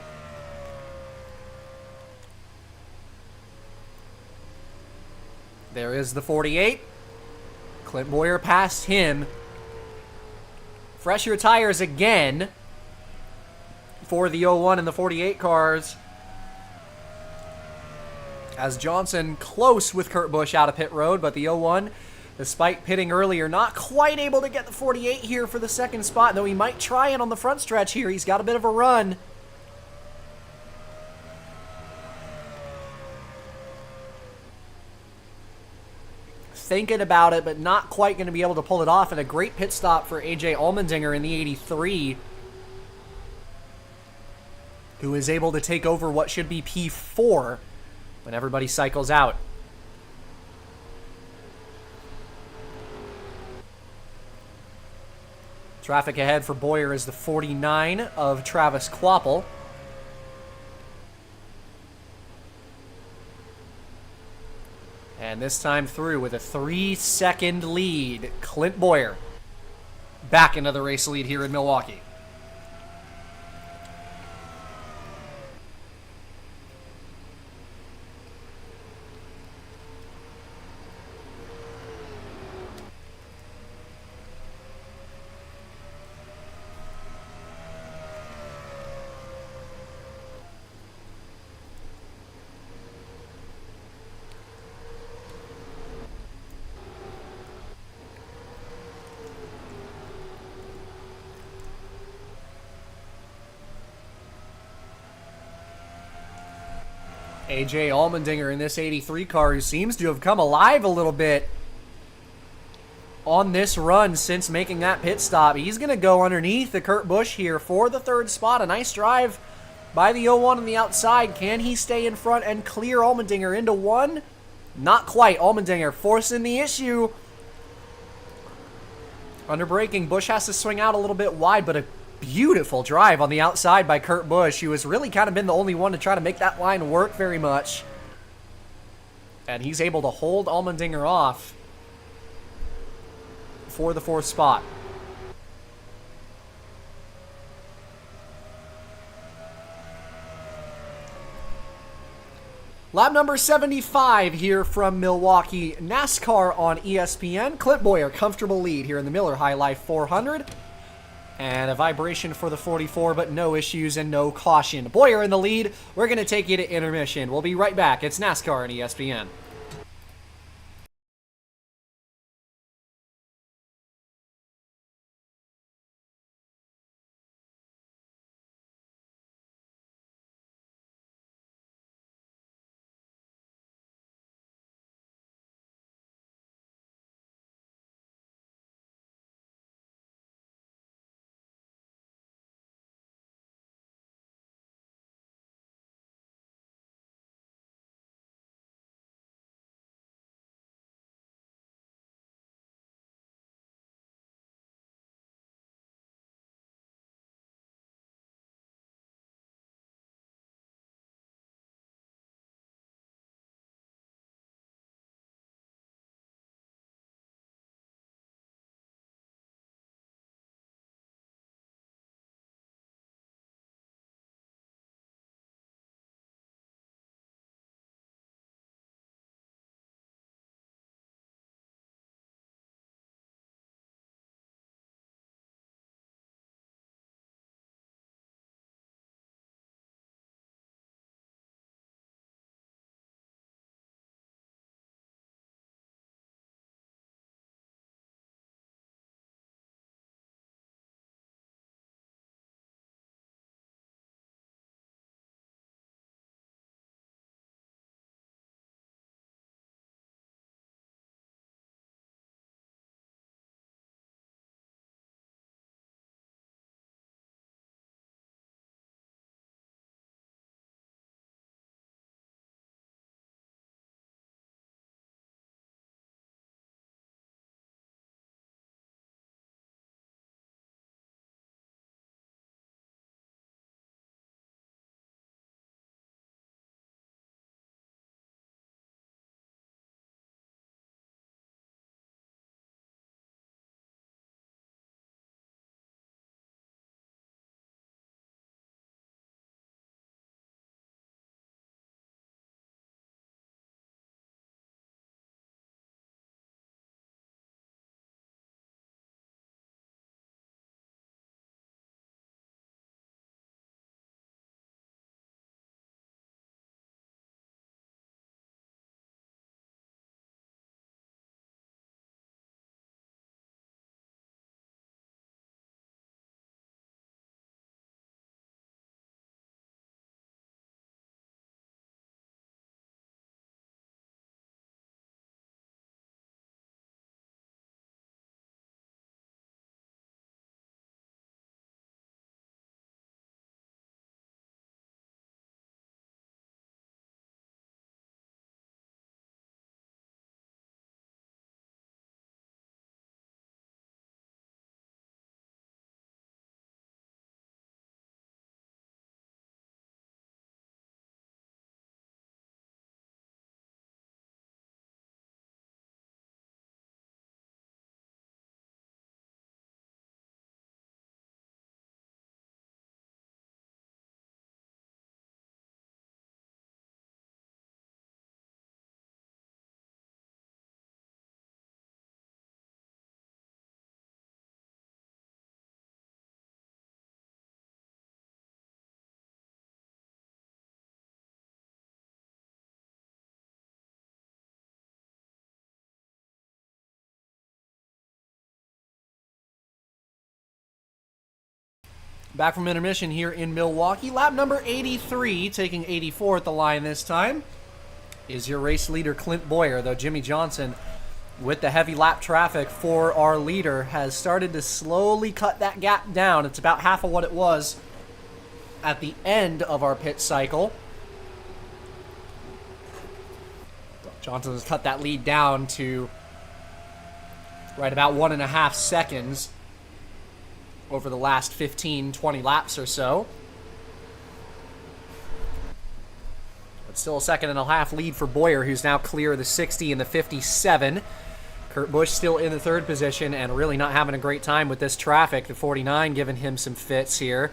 There is the 48. Clint Boyer passed him. Fresher tires again for the 01 and the 48 cars, as Johnson close with Kurt Busch out of pit road, but the 01, despite pitting earlier, not quite able to get the 48 here for the 2nd spot, though he might try it on the front stretch here. He's got a bit of a run. Thinking about it, but not quite going to be able to pull it off, and a great pit stop for AJ Allmendinger in the 83, who is able to take over what should be P4 when everybody cycles out. Traffic ahead for Boyer is the 49 of Travis Kvapil. And this time through with a 3-second lead, Clint Boyer back into the race lead here in Milwaukee. AJ Allmendinger in this 83 car, who seems to have come alive a little bit on this run since making that pit stop. He's going to go underneath the Kurt Busch here for the 3rd spot. A nice drive by the 01 on the outside. Can he stay in front and clear Allmendinger into 1? Not quite. Allmendinger forcing the issue. Under braking, Busch has to swing out a little bit wide, but a beautiful drive on the outside by Kurt Busch, who has really kind of been the only one to try to make that line work very much. And he's able to hold Allmendinger off for the 4th spot. Lap number 75 here from Milwaukee, NASCAR on ESPN. Clint Boyer, comfortable lead here in the Miller High Life 400. And a vibration for the 44, but no issues and no caution. Boyer in the lead. We're going to take you to intermission. We'll be right back. It's NASCAR on ESPN. Back from intermission here in Milwaukee. Lap number 83, taking 84 at the line this time, is your race leader, Clint Bowyer, though Jimmie Johnson, with the heavy lap traffic for our leader, has started to slowly cut that gap down. It's about half of what it was at the end of our pit cycle. Johnson has cut that lead down to right about 1.5 seconds over the last 15, 20 laps or so. But still a 1.5 seconds lead for Bowyer, who's now clear of the 60 and the 57. Kurt Busch still in the third position and really not having a great time with this traffic. The 49 giving him some fits here.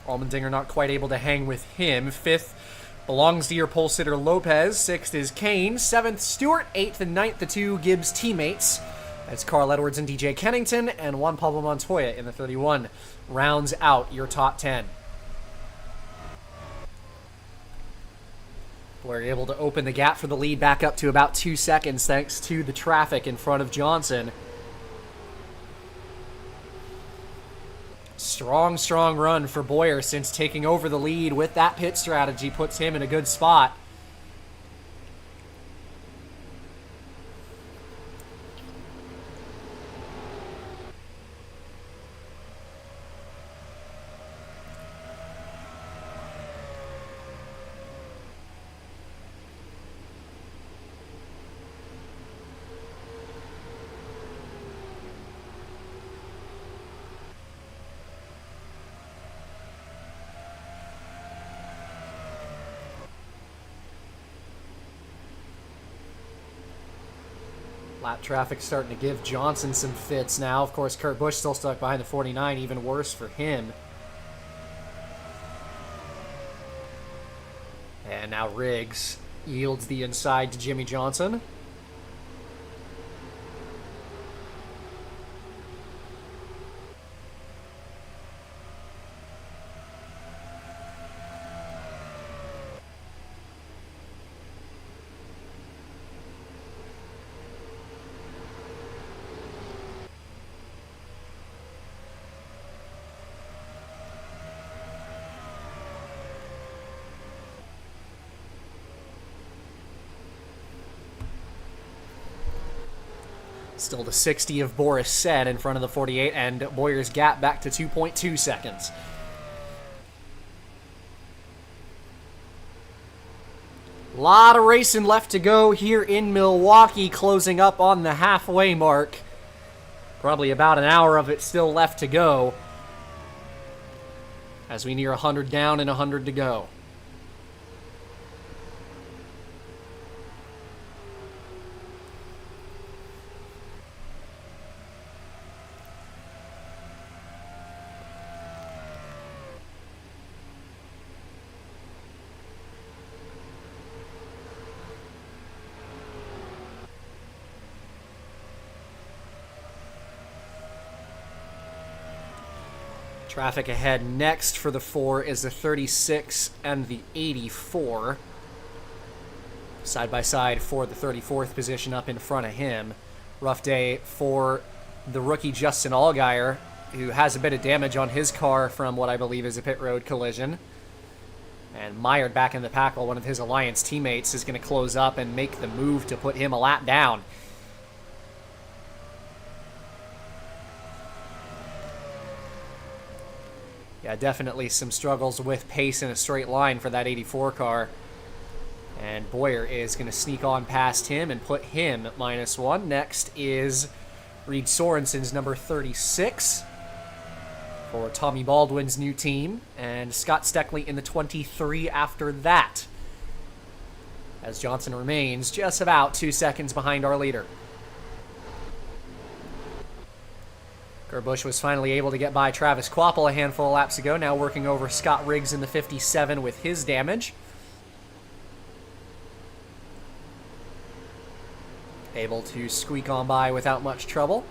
Allmendinger not quite able to hang with him. Fifth belongs to your pole sitter Lopez. Sixth is Kane. Seventh, Stewart. Eighth and ninth, the two Gibbs teammates. That's Carl Edwards and DJ Kennington, and Juan Pablo Montoya in the 31. Rounds out your top 10. We're able to open the gap for the lead back up to about 2 seconds thanks to the traffic in front of Johnson. Strong, strong run for Bowyer since taking over the lead with that pit strategy puts him in a good spot. Lap traffic starting to give Johnson some fits now. Of course, Kurt Busch still stuck behind the 49, even worse for him. And now Riggs yields the inside to Jimmie Johnson. Still the 60 of Boris Said in front of the 48, and Bowyer's gap back to 2.2 seconds. A lot of racing left to go here in Milwaukee, closing up on the halfway mark. Probably about an hour of it still left to go as we near 100 down and 100 to go. Traffic ahead next for the 4 is the 36 and the 84. Side by side for the 34th position up in front of him. Rough day for the rookie Justin Allgaier, who has a bit of damage on his car from what I believe is a pit road collision. And mired back in the pack while one of his Alliance teammates is going to close up and make the move to put him a lap down. Yeah, definitely some struggles with pace in a straight line for that 84 car. And Bowyer is going to sneak on past him and put him at -1. Next is Reed Sorensen's number 36 for Tommy Baldwin's new team. And Scott Steckley in the 23 after that, as Johnson remains just about 2 seconds behind our leader. Kurt Busch was finally able to get by Travis Kvapil a handful of laps ago, now working over Scott Riggs in the 57 with his damage. Able to squeak on by without much trouble.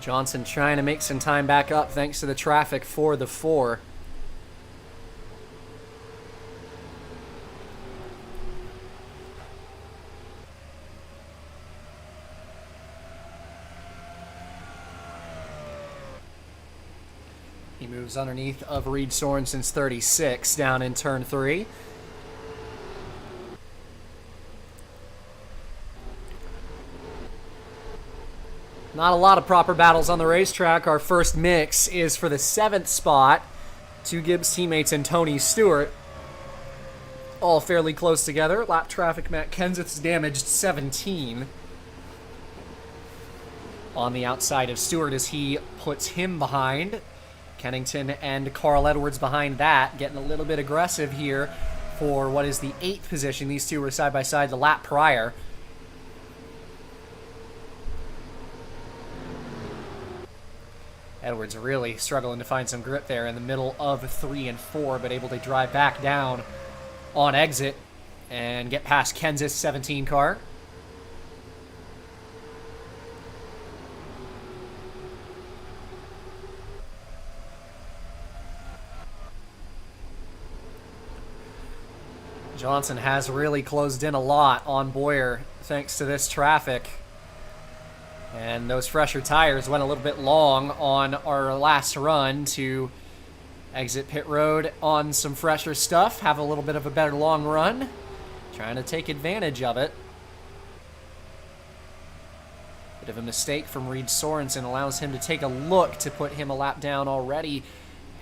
Johnson trying to make some time back up thanks to the traffic for the 4. He moves underneath of Reed Sorensen's 36 down in turn 3. Not a lot of proper battles on the racetrack. Our first mix is for the 7th spot. 2 Gibbs teammates and Tony Stewart. All fairly close together. Lap traffic, Matt Kenseth's damaged 17. On the outside of Stewart as he puts him behind. Kennington and Carl Edwards behind that. Getting a little bit aggressive here for what is the 8th position. These two were side by side the lap prior. Edwards really struggling to find some grip there in the middle of 3 and 4, but able to drive back down on exit and get past Kenseth's 17 car. Johnson has really closed in a lot on Boyer thanks to this traffic. And those fresher tires went a little bit long on our last run to exit pit road on some fresher stuff, have a little bit of a better long run, trying to take advantage of it. Bit of a mistake from Reed Sorensen allows him to take a look to put him a lap down already.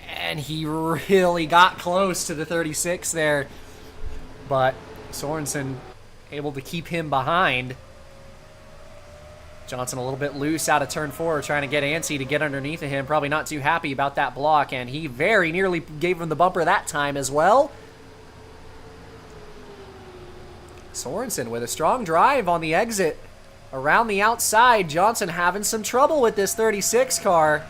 And he really got close to the 36 there. But Sorensen able to keep him behind. Johnson a little bit loose out of turn 4, trying to get antsy to get underneath of him. Probably not too happy about that block, and he very nearly gave him the bumper that time as well. Sorensen with a strong drive on the exit. Around the outside, Johnson having some trouble with this 36 car.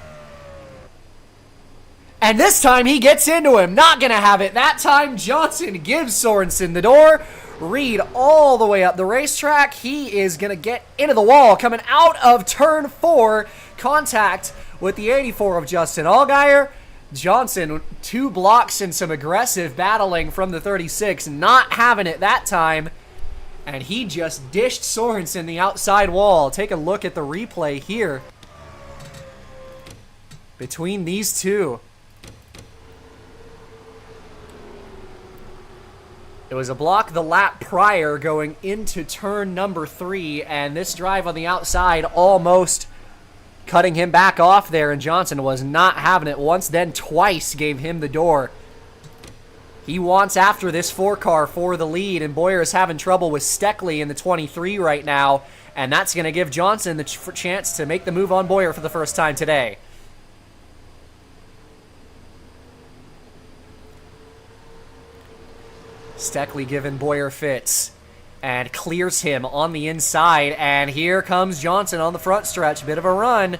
And this time he gets into him. Not going to have it. That time Johnson gives Sorensen the door. Reed all the way up the racetrack. He is going to get into the wall. Coming out of turn 4. Contact with the 84 of Justin Allgaier. Johnson 2 blocks and some aggressive battling from the 36. Not having it that time. And he just dished Sorensen the outside wall. Take a look at the replay here. Between these two. It was a block the lap prior going into turn number 3, and this drive on the outside almost cutting him back off there, and Johnson was not having it. Once, then twice gave him the door. He wants after this 4 car for the lead, and Boyer is having trouble with Steckley in the 23 right now, and that's going to give Johnson the chance to make the move on Boyer for the first time today. Steckley giving Boyer fits and clears him on the inside, and here comes Johnson on the front stretch. Bit of a run.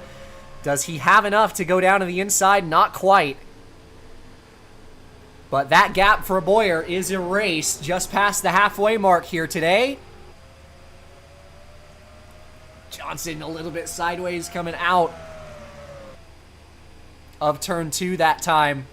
Does he have enough to go down to the inside? Not quite. But that gap for Boyer is erased just past the halfway mark here today. Johnson a little bit sideways coming out of turn 2 that time.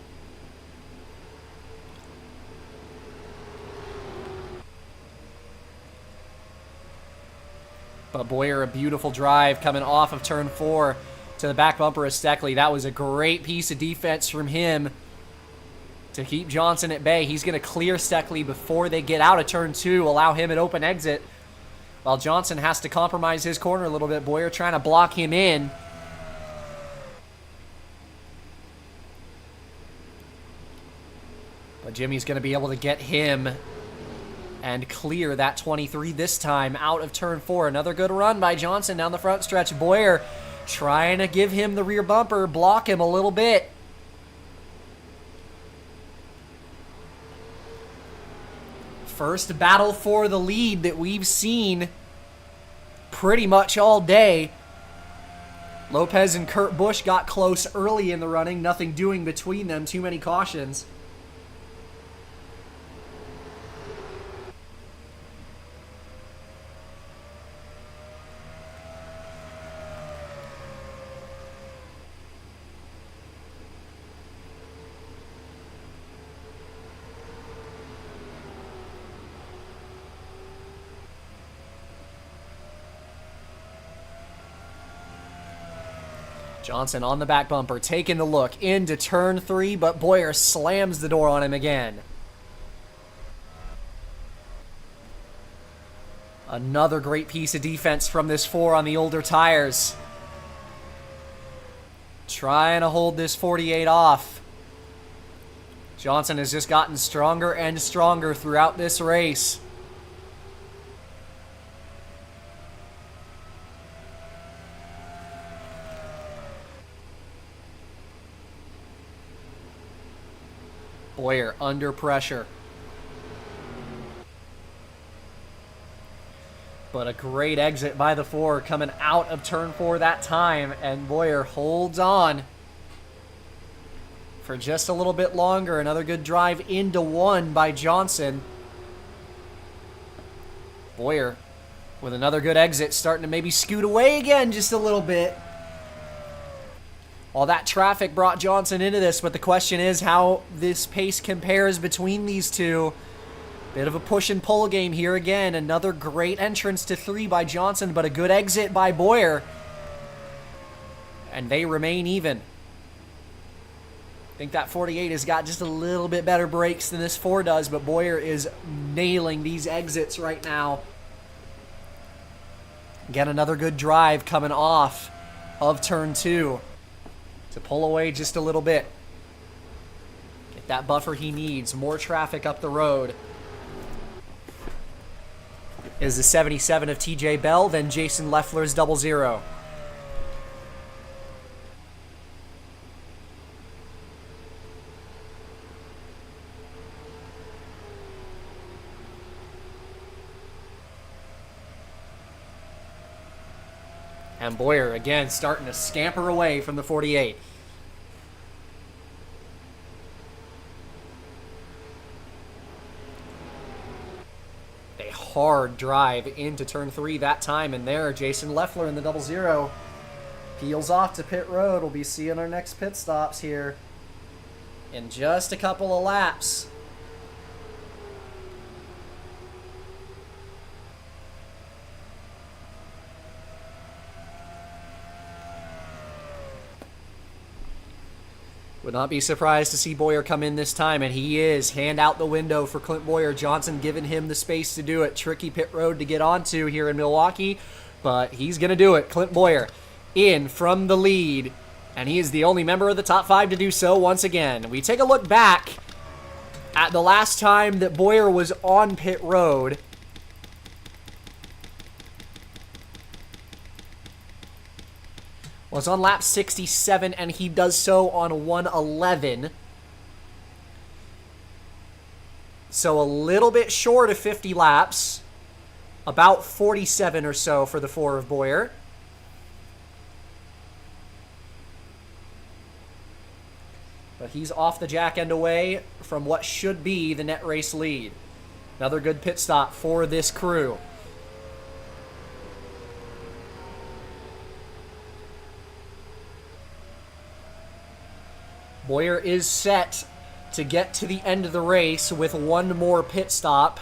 But Boyer, a beautiful drive coming off of turn 4 to the back bumper of Steckley. That was a great piece of defense from him to keep Johnson at bay. He's going to clear Steckley before they get out of turn 2, allow him an open exit. While Johnson has to compromise his corner a little bit. Boyer trying to block him in. But Jimmy's going to be able to get him and clear that 23 this time out of turn 4. Another good run by Johnson down the front stretch. Boyer trying to give him the rear bumper, block him a little bit. First battle for the lead that we've seen pretty much all day. Lopez and Kurt Busch got close early in the running. Nothing doing between them. Too many cautions. Johnson on the back bumper, taking the look into turn 3, but Bowyer slams the door on him again. Another great piece of defense from this 4 on the older tires. Trying to hold this 48 off. Johnson has just gotten stronger and stronger throughout this race. Bowyer under pressure. But a great exit by the 4 coming out of turn 4 that time, and Bowyer holds on for just a little bit longer. Another good drive into 1 by Johnson. Bowyer with another good exit, starting to maybe scoot away again just a little bit. All that traffic brought Johnson into this, but the question is how this pace compares between these two. Bit of a push and pull game here again. Another great entrance to 3 by Johnson, but a good exit by Bowyer. And they remain even. I think that 48 has got just a little bit better brakes than this 4 does, but Bowyer is nailing these exits right now. Again, another good drive coming off of turn 2 to pull away just a little bit. Get that buffer he needs. More traffic up the road. Is the 77 of TJ Bell, then Jason Leffler's 00. And Bowyer again starting to scamper away from the 48. A hard drive into turn 3 that time, and there Jason Leffler in the 00 peels off to pit road. We'll be seeing our next pit stops here in just a couple of laps. Would not be surprised to see Bowyer come in this time, and he is. Hand out the window for Clint Bowyer. Johnson giving him the space to do it. Tricky pit road to get onto here in Milwaukee, but he's going to do it. Clint Bowyer in from the lead, and he is the only member of the top 5 to do so once again. We take a look back at the last time that Bowyer was on pit road. Was on lap 67, and he does so on 111. So a little bit short of 50 laps. About 47 or so for the 4 of Bowyer. But he's off the jack end away from what should be the net race lead. Another good pit stop for this crew. Bowyer is set to get to the end of the race with one more pit stop.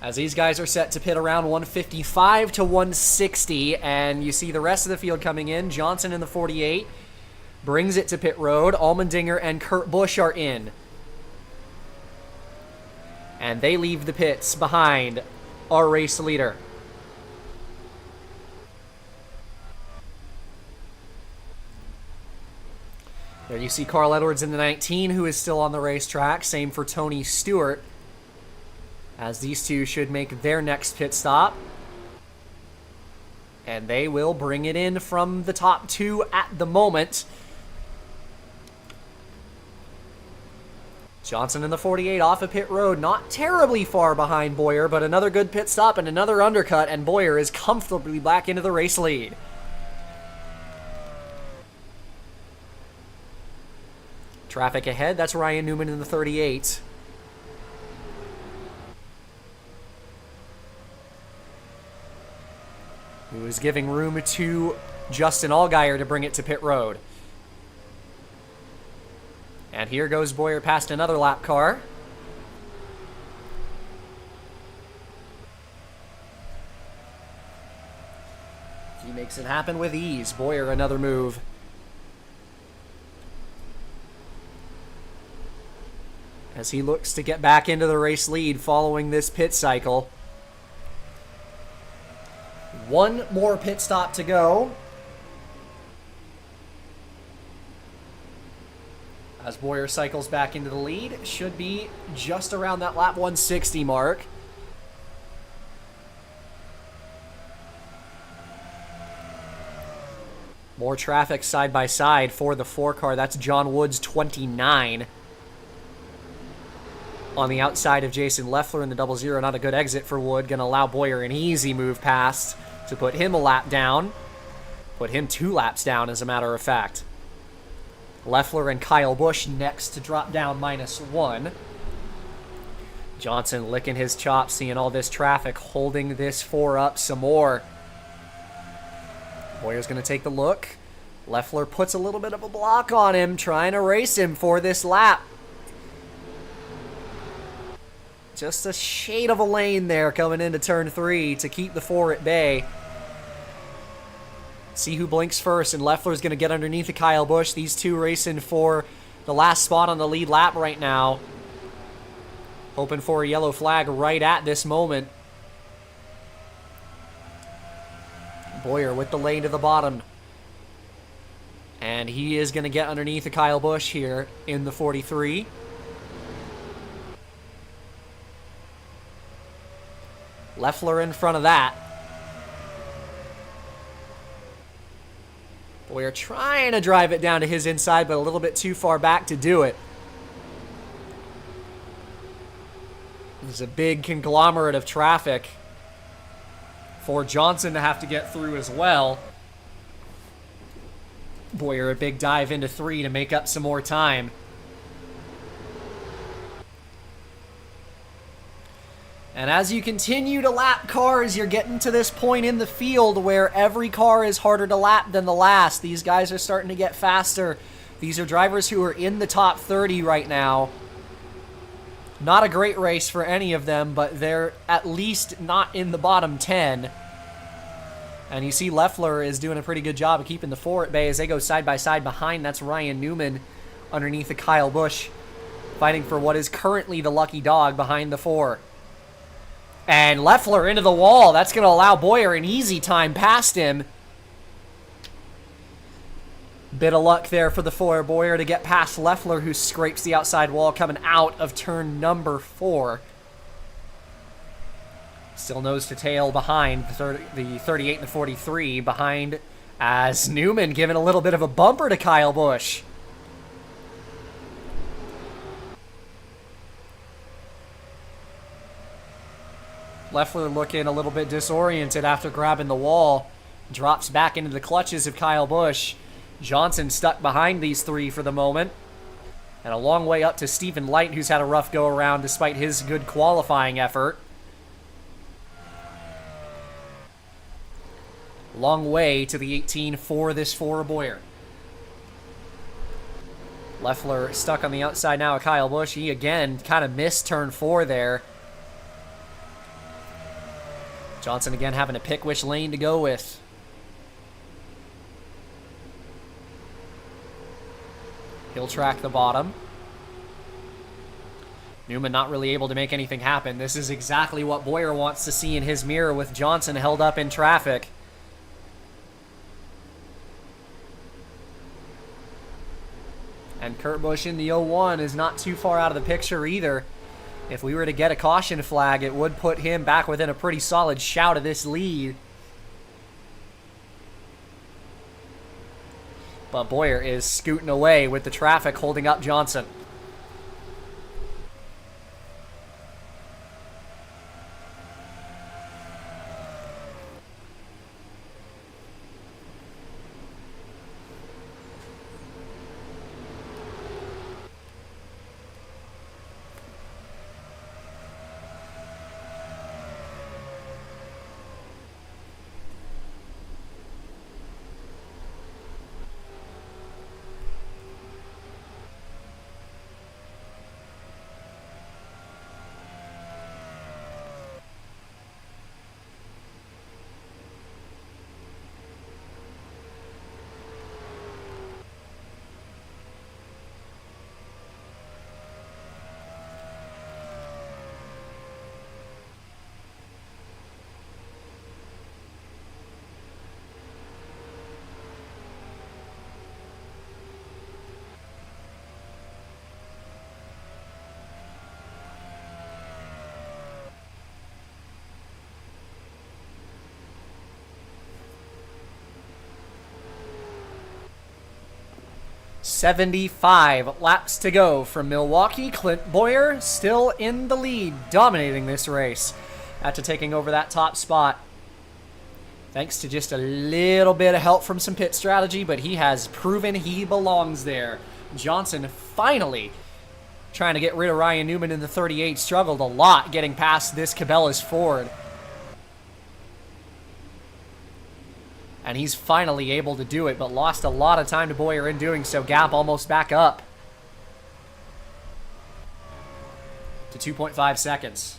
As these guys are set to pit around 155 to 160, and you see the rest of the field coming in. Johnson in the 48 brings it to pit road. Allmendinger and Kurt Busch are in. And they leave the pits behind our race leader. There you see Carl Edwards in the 19, who is still on the racetrack. Same for Tony Stewart, as these two should make their next pit stop. And they will bring it in from the top 2 at the moment. Johnson in the 48 off of pit road, not terribly far behind Bowyer, but another good pit stop and another undercut, and Bowyer is comfortably back into the race lead. Traffic ahead, that's Ryan Newman in the 38. Who is giving room to Justin Allgaier to bring it to pit road. And here goes Bowyer past another lap car. Makes it happen with ease. Boyer, another move. As he looks to get back into the race lead following this pit cycle. One more pit stop to go. As Boyer cycles back into the lead, should be just around that lap 160 mark. More traffic side by side for the 4 car. That's John Woods, 29. On the outside of Jason Leffler in the 00. Not a good exit for Wood. Going to allow Boyer an easy move past to put him a lap down. Put him 2 laps down, as a matter of fact. Leffler and Kyle Busch next to drop down -1. Johnson licking his chops, seeing all this traffic, holding this 4 up some more. Boyer's going to take the look. Leffler puts a little bit of a block on him, trying to race him for this lap. Just a shade of a lane there coming into turn 3 to keep the 4 at bay. See who blinks first, and Leffler's going to get underneath of Kyle Busch. These two racing for the last spot on the lead lap right now. Hoping for a yellow flag right at this moment. Boyer with the lane to the bottom. And he is going to get underneath of Kyle Busch here in the 43. Leffler in front of that. Boyer trying to drive it down to his inside, but a little bit too far back to do it. There's a big conglomerate of traffic for Johnson to have to get through as well. Boyer a big dive into 3 to make up some more time. And as you continue to lap cars, you're getting to this point in the field where every car is harder to lap than the last. These guys are starting to get faster. These are drivers who are in the top 30 right now. Not a great race for any of them, but they're at least not in the bottom 10. And you see Leffler is doing a pretty good job of keeping the 4 at bay as they go side by side behind. That's Ryan Newman underneath of Kyle Busch, fighting for what is currently the lucky dog behind the 4. And Leffler into the wall. That's going to allow Boyer an easy time past him. Bit of luck there for the 4. Boyer to get past Leffler, who scrapes the outside wall coming out of turn number 4. Still nose to tail behind the 38 and the 43 behind, as Newman giving a little bit of a bumper to Kyle Busch. Leffler looking a little bit disoriented after grabbing the wall. Drops back into the clutches of Kyle Busch. Johnson stuck behind these 3 for the moment. And a long way up to Stephen Light, who's had a rough go around despite his good qualifying effort. Long way to the 18 for this 4 Boyer. Leffler stuck on the outside now of Kyle Busch. He again kind of missed turn 4 there. Johnson again having to pick which lane to go with. He'll track the bottom. Newman not really able to make anything happen. This is exactly what Boyer wants to see in his mirror with Johnson held up in traffic. And Kurt Busch in the 01 is not too far out of the picture either. If we were to get a caution flag, it would put him back within a pretty solid shout of this lead. But Boyer is scooting away with the traffic holding up Johnson. 75 laps to go from Milwaukee. Clint Bowyer still in the lead, dominating this race after taking over that top spot. Thanks to just a little bit of help from some pit strategy, but he has proven he belongs there. Johnson finally trying to get rid of Ryan Newman in the 38. Struggled a lot getting past this Cabela's Ford. And he's finally able to do it, but lost a lot of time to Bowyer in doing so. Gap almost back up to 2.5 seconds.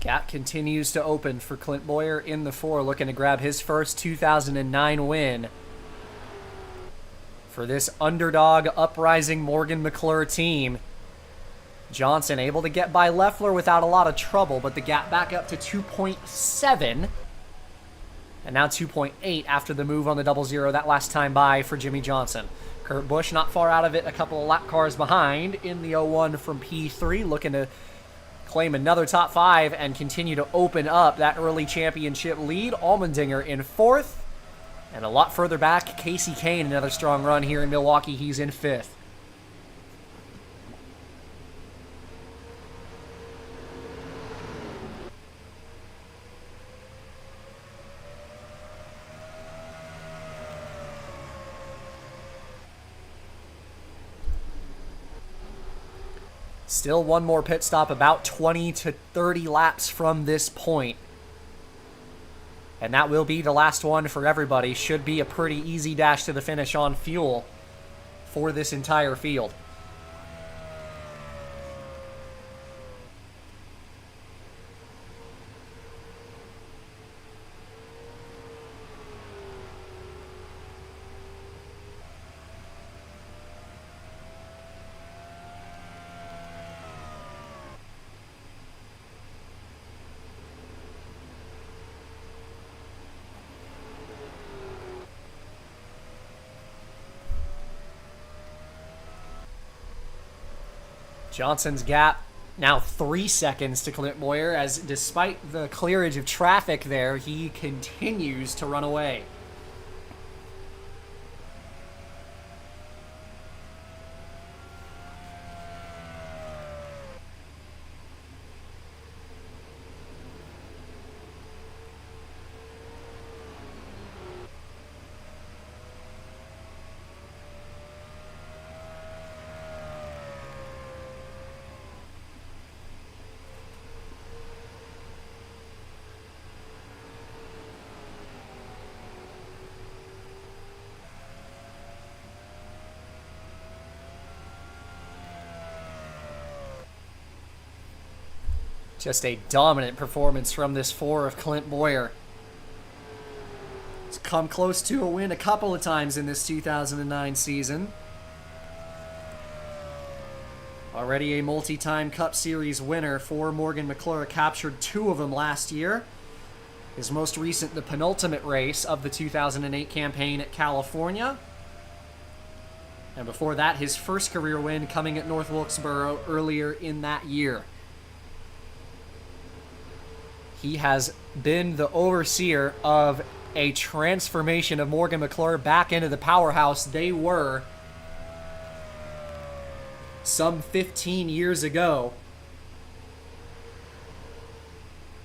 Gap continues to open for Clint Bowyer in the 4, looking to grab his first 2009 win for this underdog uprising Morgan McClure team. Johnson able to get by Leffler without a lot of trouble, but the gap back up to 2.7. And now 2.8 after the move on the 00 that last time by for Jimmy Johnson. Kurt Busch not far out of it, a couple of lap cars behind in the 01 from P3, looking to claim another top 5 and continue to open up that early championship lead. Allmendinger in 4th. And a lot further back, Casey Kane, another strong run here in Milwaukee. He's in 5th. Still one more pit stop, about 20 to 30 laps from this point. And that will be the last one for everybody. Should be a pretty easy dash to the finish on fuel for this entire field. Johnson's gap now 3 seconds to Clint Bowyer, as despite the clearage of traffic there, he continues to run away. Just a dominant performance from this 4 of Clint Bowyer. It's come close to a win a couple of times in this 2009 season. Already a multi-time Cup Series winner for Morgan McClure. Captured 2 of them last year. His most recent, the penultimate race of the 2008 campaign at California. And before that, his first career win coming at North Wilkesboro earlier in that year. He has been the overseer of a transformation of Morgan McClure back into the powerhouse they were some 15 years ago.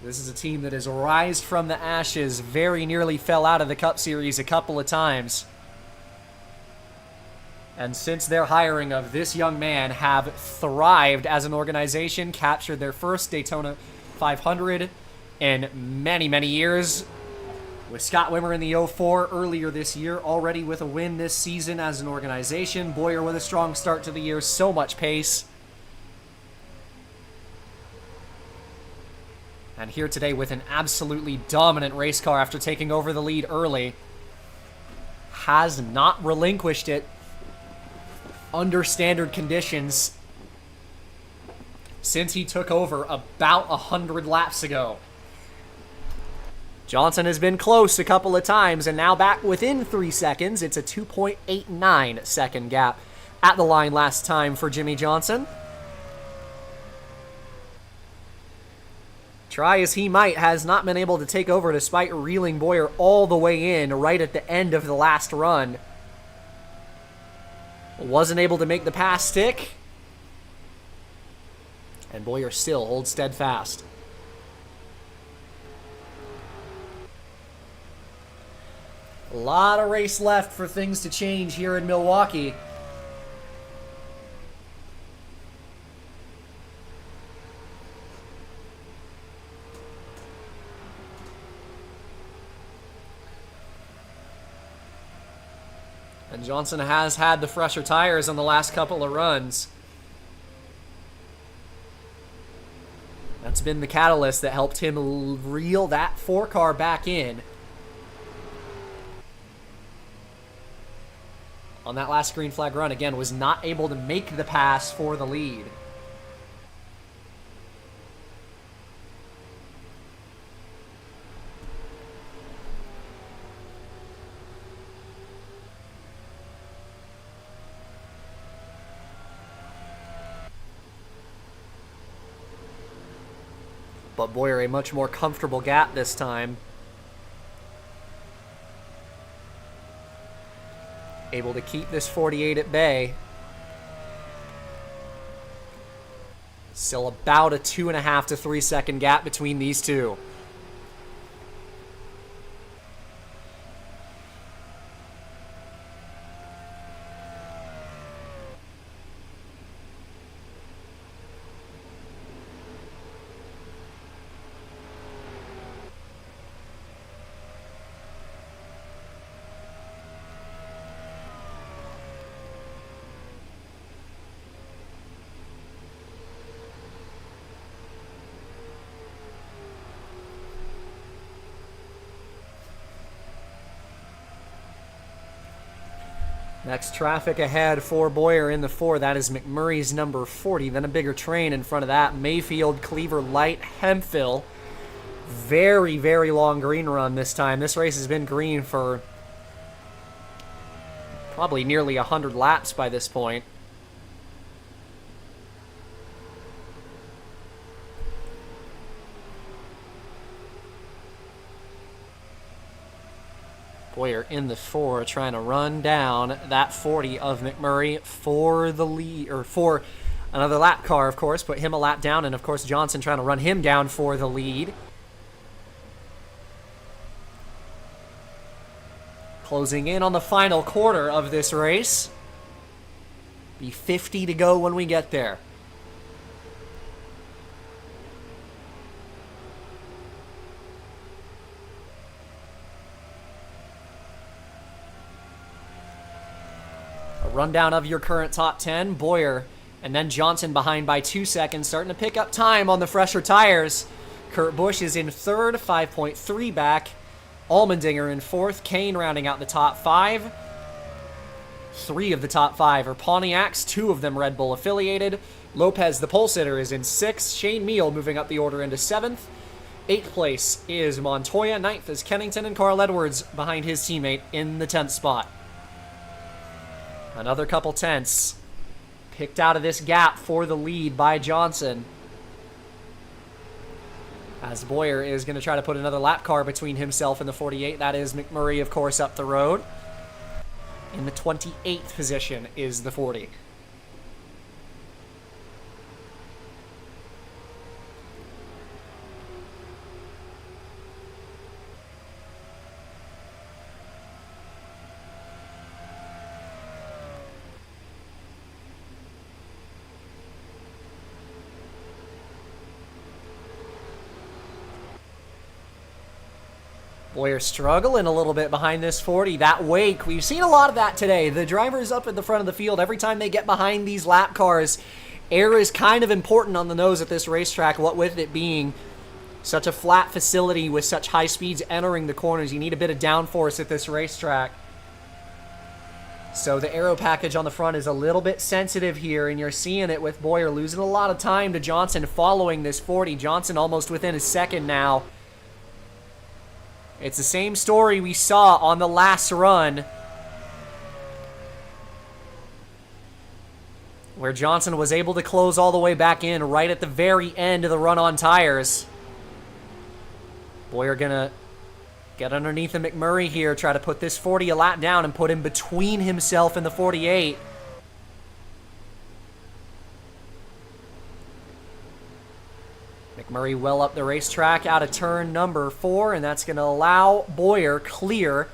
This is a team that has rised from the ashes, very nearly fell out of the Cup Series a couple of times. And since their hiring of this young man, have thrived as an organization, captured their first Daytona 500 in many, many years. With Scott Wimmer in the 04 earlier this year, already with a win this season as an organization. Boyer with a strong start to the year, so much pace. And here today with an absolutely dominant race car after taking over the lead early. Has not relinquished it under standard conditions since he took over about 100 laps ago. Johnson has been close a couple of times, and now back within 3 seconds. It's a 2.89 second gap at the line last time for Jimmy Johnson. Try as he might, has not been able to take over despite reeling Boyer all the way in right at the end of the last run. Wasn't able to make the pass stick. And Boyer still holds steadfast. A lot of race left for things to change here in Milwaukee. And Johnson has had the fresher tires on the last couple of runs. That's been the catalyst that helped him reel that 4-car back in. On that last green flag run, again, was not able to make the pass for the lead. But Boyer a much more comfortable gap this time. Able to keep this 48 at bay. Still about a 2.5 to 3 second gap between these two. Next traffic ahead for Boyer in the 4. That is McMurray's number 40. Then a bigger train in front of that. Mayfield, Cleaver, Light, Hemphill. Very, very long green run this time. This race has been green for probably nearly 100 laps by this point. Boyer in the 4 trying to run down that 40 of McMurray for the lead, or for another lap car, of course. Put him a lap down, and of course Johnson trying to run him down for the lead. Closing in on the final quarter of this race. Be 50 to go when we get there. Rundown of your current top 10. Boyer and then Johnson behind by 2 seconds, starting to pick up time on the fresher tires. Kurt Busch is in third, 5.3 back. Allmendinger in fourth. Kane rounding out the top 5. 3 of the top 5 are Pontiacs, 2 of them Red Bull affiliated. Lopez, the pole sitter, is in 6th. Shane Meal moving up the order into 7th. 8th place is Montoya. 9th is Kennington, and Carl Edwards behind his teammate in the 10th spot. Another couple tenths picked out of this gap for the lead by Johnson. As Boyer is going to try to put another lap car between himself and the 48. That is McMurray, of course, up the road. In the 28th position is the 40. Boyer struggling a little bit behind this 40. That wake, we've seen a lot of that today. The drivers up at the front of the field, every time they get behind these lap cars, air is kind of important on the nose at this racetrack, what with it being such a flat facility with such high speeds entering the corners. You need a bit of downforce at this racetrack. So the aero package on the front is a little bit sensitive here, and you're seeing it with Boyer losing a lot of time to Johnson following this 40. Johnson almost within a second now. It's the same story we saw on the last run, where Johnson was able to close all the way back in right at the very end of the run on tires. Boyer gonna get underneath the McMurray here, try to put this 40 a lap down and put him between himself and the 48. McMurray well up the racetrack out of turn number 4, and that's going to allow Boyer clear.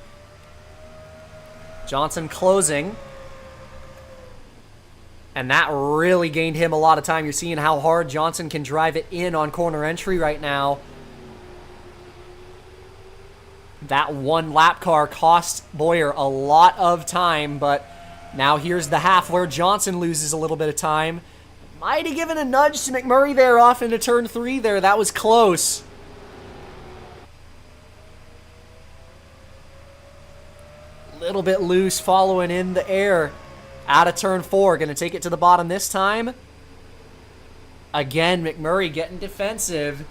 Johnson closing. And that really gained him a lot of time. You're seeing how hard Johnson can drive it in on corner entry right now. That one lap car cost Boyer a lot of time, but now here's the half where Johnson loses a little bit of time. Might have given a nudge to McMurray there off into turn 3 there. That was close. Little bit loose following in the air. Out of turn 4. Going to take it to the bottom this time. Again, McMurray getting defensive.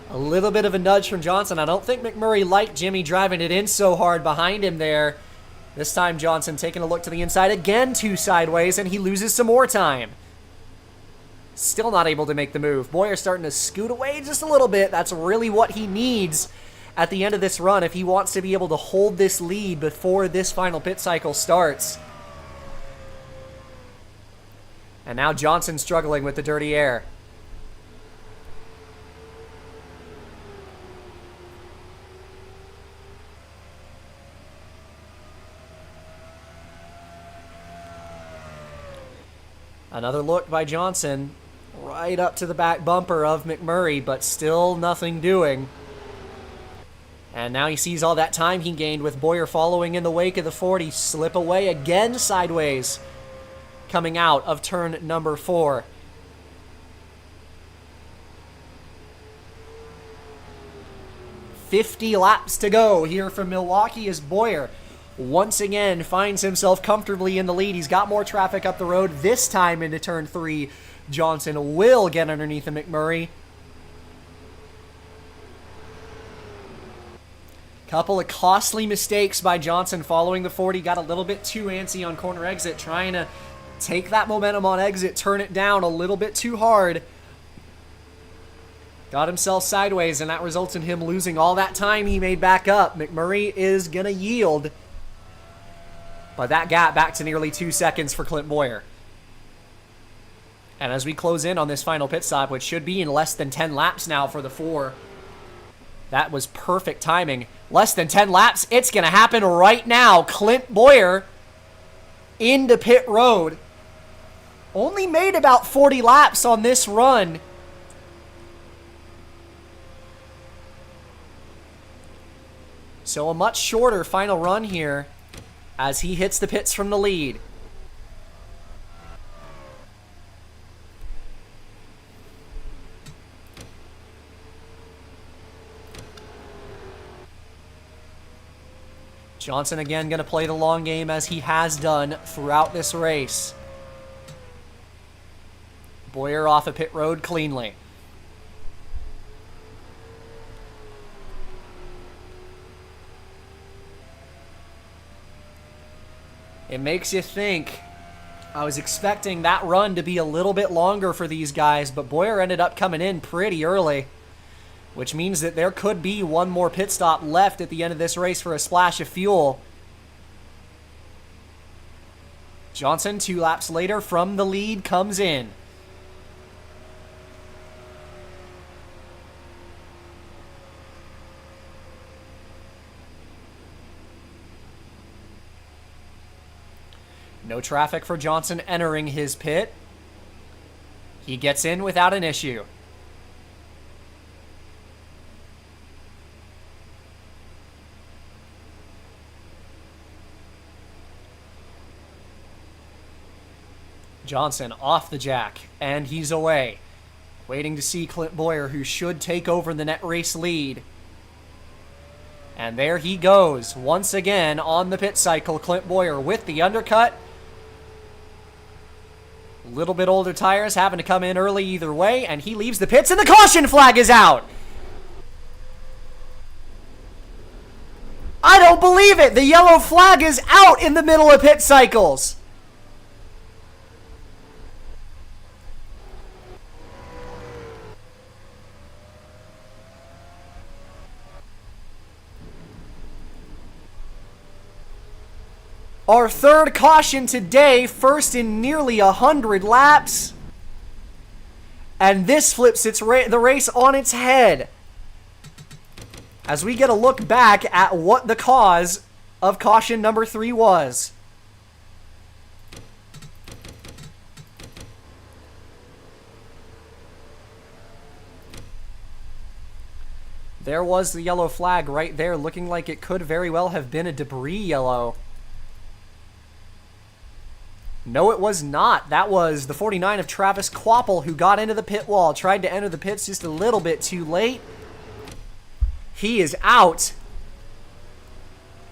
A little bit of a nudge from Johnson. I don't think McMurray liked Jimmy driving it in so hard behind him there. This time Johnson taking a look to the inside again, 2 sideways, and he loses some more time. Still not able to make the move. Boyer starting to scoot away just a little bit. That's really what he needs at the end of this run if he wants to be able to hold this lead before this final pit cycle starts. And now Johnson struggling with the dirty air. Another look by Johnson right up to the back bumper of McMurray, but still nothing doing. And now he sees all that time he gained with Boyer following in the wake of the 40. Slip away again sideways coming out of turn number 4. "50 laps to go here from Milwaukee as Boyer once again finds himself comfortably in the lead. He's got more traffic up the road. This time into turn 3, Johnson will get underneath the McMurray. Couple of costly mistakes by Johnson following the 40. Got a little bit too antsy on corner exit, trying to take that momentum on exit, turn it down a little bit too hard. Got himself sideways, and that results in him losing all that time he made back up. McMurray is going to yield. But that gap back to nearly 2 seconds for Clint Boyer. And as we close in on this final pit stop, which should be in less than 10 laps now for the 4, that was perfect timing. Less than 10 laps, it's going to happen right now. Clint Boyer into pit road. Only made about 40 laps on this run. So a much shorter final run here as he hits the pits from the lead. Johnson again going to play the long game as he has done throughout this race. Boyer off a pit road cleanly. It makes you think. I was expecting that run to be a little bit longer for these guys, but Boyer ended up coming in pretty early, which means that there could be one more pit stop left at the end of this race for a splash of fuel. Johnson, 2 laps later from the lead, comes in. No traffic for Johnson entering his pit. He gets in without an issue. Johnson off the jack, and he's away. Waiting to see Clint Boyer, who should take over the net race lead. And there he goes, once again on the pit cycle, Clint Boyer with the undercut. A little bit older tires having to come in early either way, and he leaves the pits, and the caution flag is out! I don't believe it! The yellow flag is out in the middle of pit cycles! Our third caution today, first in nearly 100 laps. And this flips the race on its head. As we get a look back at what the cause of caution number 3 was. There was the yellow flag right there, looking like it could very well have been a debris yellow. No, it was not. That was the 49 of Travis Kvapil, who got into the pit wall, tried to enter the pits just a little bit too late. He is out.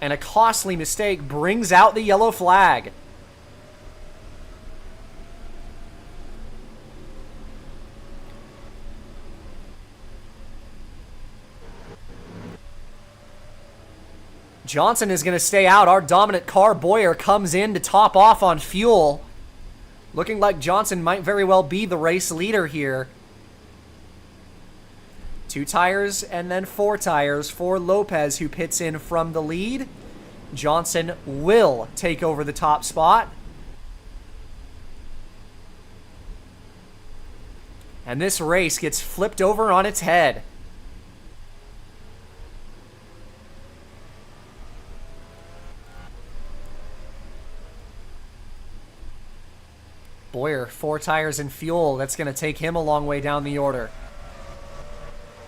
And a costly mistake brings out the yellow flag. Johnson is going to stay out. Our dominant car, Boyer, comes in to top off on fuel. Looking like Johnson might very well be the race leader here. 2 tires and then 4 tires for Lopez, who pits in from the lead. Johnson will take over the top spot. And this race gets flipped over on its head. Boyer, 4 tires and fuel. That's going to take him a long way down the order.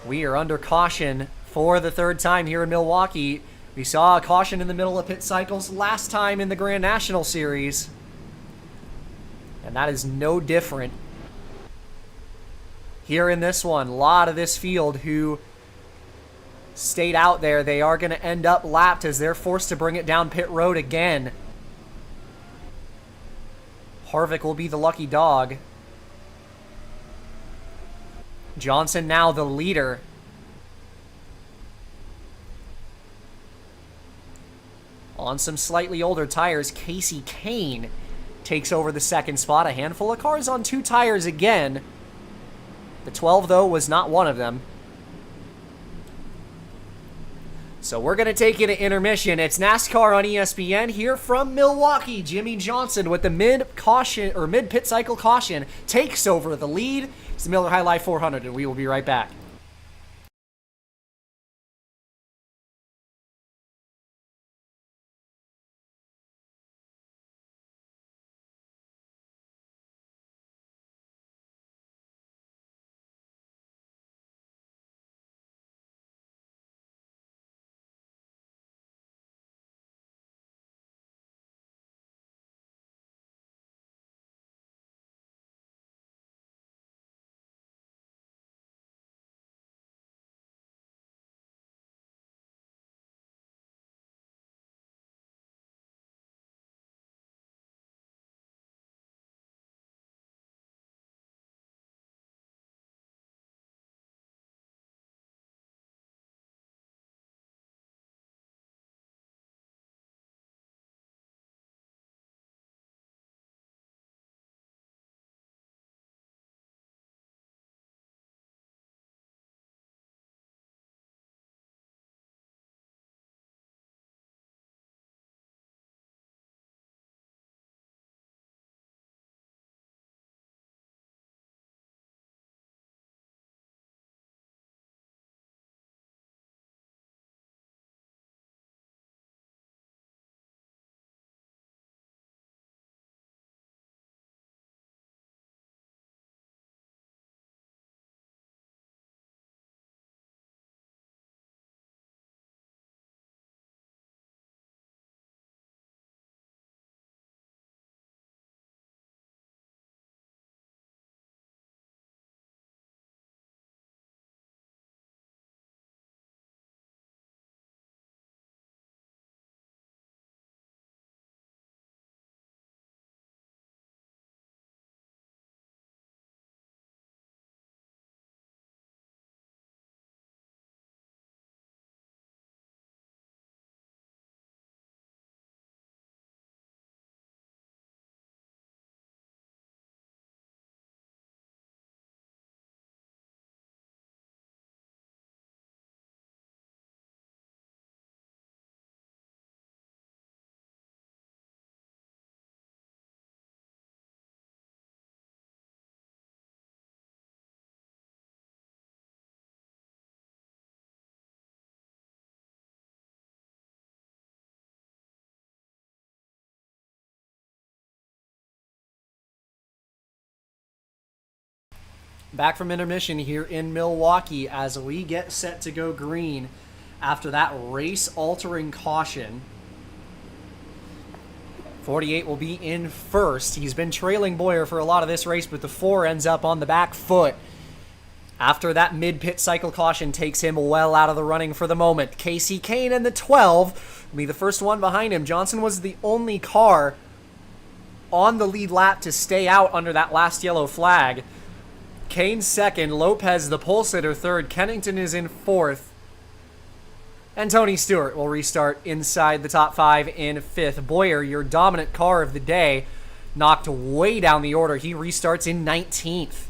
We are under caution for the 3rd time here in Milwaukee. We saw a caution in the middle of pit cycles last time in the Grand National Series. And that is no different here in this one. A lot of this field who stayed out there, they are going to end up lapped as they're forced to bring it down pit road again. Harvick will be the lucky dog. Johnson now the leader. On some slightly older tires, Casey Kane takes over the 2nd spot. A handful of cars on 2 tires again. The 12, though, was not one of them. So we're going to take you to intermission. It's NASCAR on ESPN here from Milwaukee. Jimmy Johnson with the mid-pit cycle caution takes over the lead. It's the Miller High Life 400, and we will be right back. Back from intermission here in Milwaukee as we get set to go green after that race-altering caution. 48 will be in first. He's been trailing Boyer for a lot of this race, but the 4 ends up on the back foot. After that mid-pit cycle caution takes him well out of the running for the moment. Casey Kane and the 12 will be the first one behind him. Johnson was the only car on the lead lap to stay out under that last yellow flag. Kane second, Lopez the pole sitter third, Kennington is in fourth, and Tony Stewart will restart inside the top 5 in fifth. Boyer, your dominant car of the day, knocked way down the order. He restarts in 19th.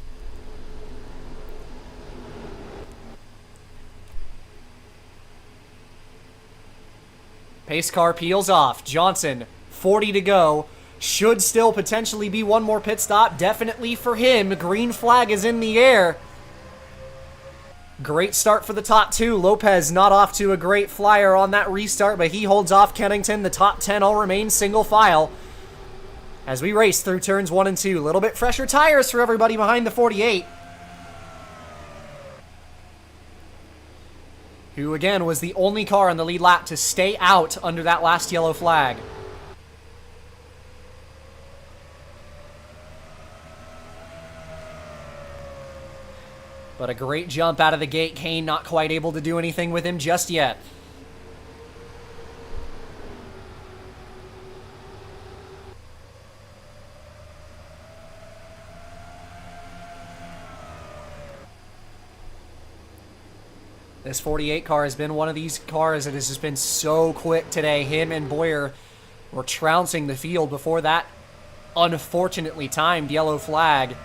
Pace car peels off. Johnson, 40 to go. Should still potentially be one more pit stop. Definitely for him. Green flag is in the air. Great start for the top 2. Lopez not off to a great flyer on that restart, but he holds off Kennington. The top 10 all remain single file as we race through turns 1 and 2. A little bit fresher tires for everybody behind the 48. Who again was the only car on the lead lap to stay out under that last yellow flag. But a great jump out of the gate. Kane not quite able to do anything with him just yet. This 48 car has been one of these cars that has just been so quick today. Him and Boyer were trouncing the field before that unfortunately timed yellow flag.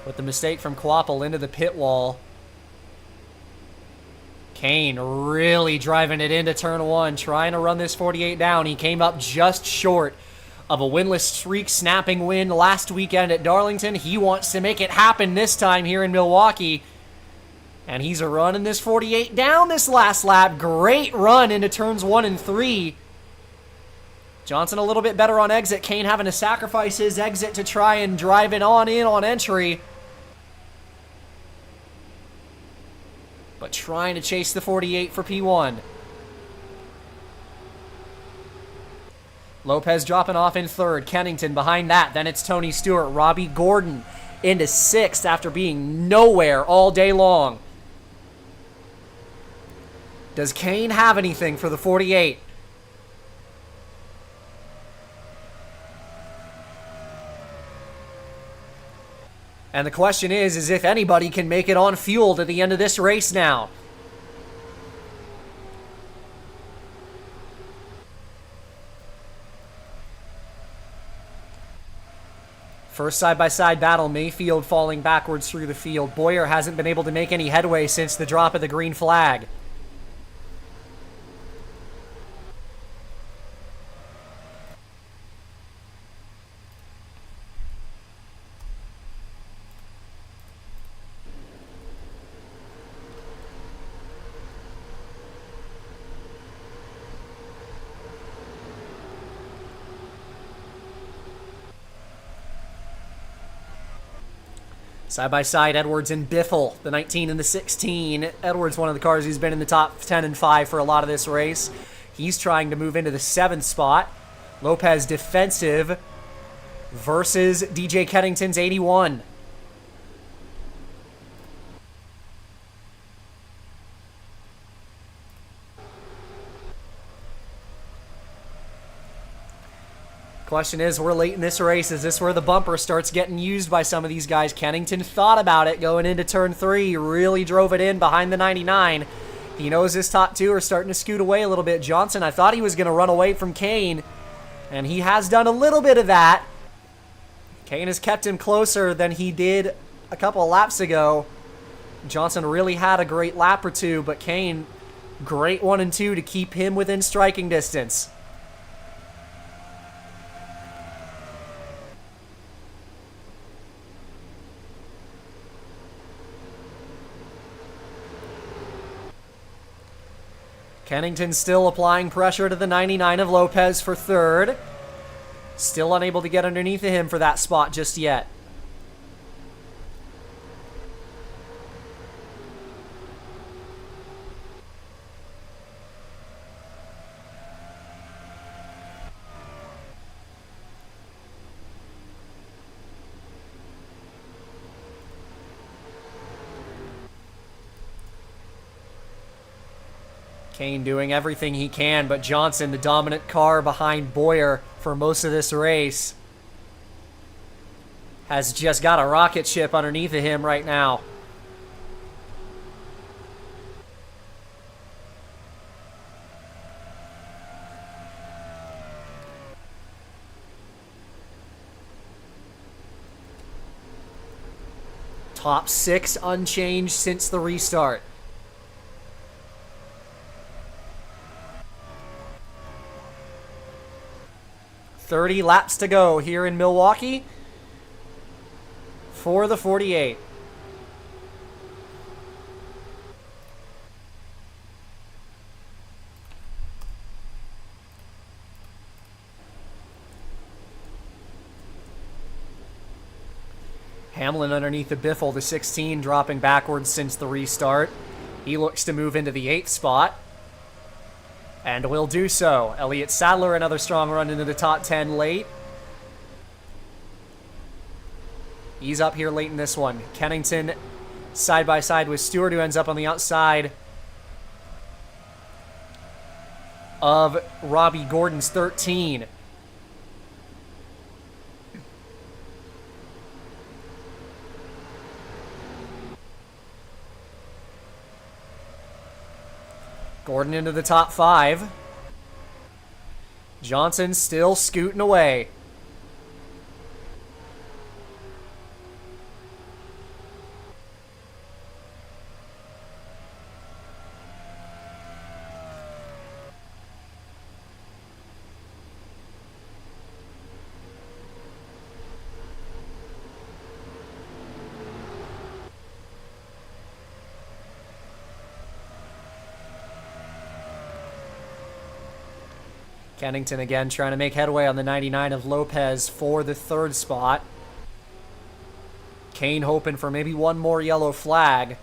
With the mistake from Quapple into the pit wall. Kane really driving it into turn 1, trying to run this 48 down. He came up just short of a winless streak snapping win last weekend at Darlington. He wants to make it happen this time here in Milwaukee. And he's running this 48 down this last lap. Great run into turns 1 and 3. Johnson a little bit better on exit. Kane having to sacrifice his exit to try and drive it on in on entry. But trying to chase the 48 for P1. Lopez dropping off in third. Kennington behind that. Then it's Tony Stewart. Robbie Gordon into 6th after being nowhere all day long. Does Kane have anything for the 48? And the question is if anybody can make it on fuel to the end of this race now. First side-by-side battle, Mayfield falling backwards through the field. Boyer hasn't been able to make any headway since the drop of the green flag. Side by side, Edwards and Biffle, the 19 and the 16. Edwards, one of the cars who's been in the top 10 and 5 for a lot of this race. He's trying to move into the 7th spot. Lopez defensive versus DJ Kennington's 81. Question is, we're late in this race. Is this where the bumper starts getting used by some of these guys? Kennington thought about it going into turn 3. Really drove it in behind the 99. He knows his top 2 are starting to scoot away a little bit. Johnson, I thought he was going to run away from Kane, and he has done a little bit of that. Kane has kept him closer than he did a couple of laps ago. Johnson really had a great lap or two, but Kane, great 1 and 2 to keep him within striking distance. Kennington still applying pressure to the 99 of Lopez for third. Still unable to get underneath of him for that spot just yet. Kane doing everything he can, but Johnson, the dominant car behind Bowyer for most of this race, has just got a rocket ship underneath of him right now. Top 6 unchanged since the restart. .30 laps to go here in Milwaukee for the 48. Hamlin underneath the Biffle, the 16, dropping backwards since the restart. He looks to move into the 8th spot, and will do so. Elliott Sadler, another strong run into the top 10 late. He's up here late in this one. Kennington side by side with Stewart, who ends up on the outside of Robbie Gordon's 13. Gordon into the top 5. Johnson still scooting away. Kennington again trying to make headway on the 99 of Lopez for the 3rd spot. Kane hoping for maybe one more yellow flag,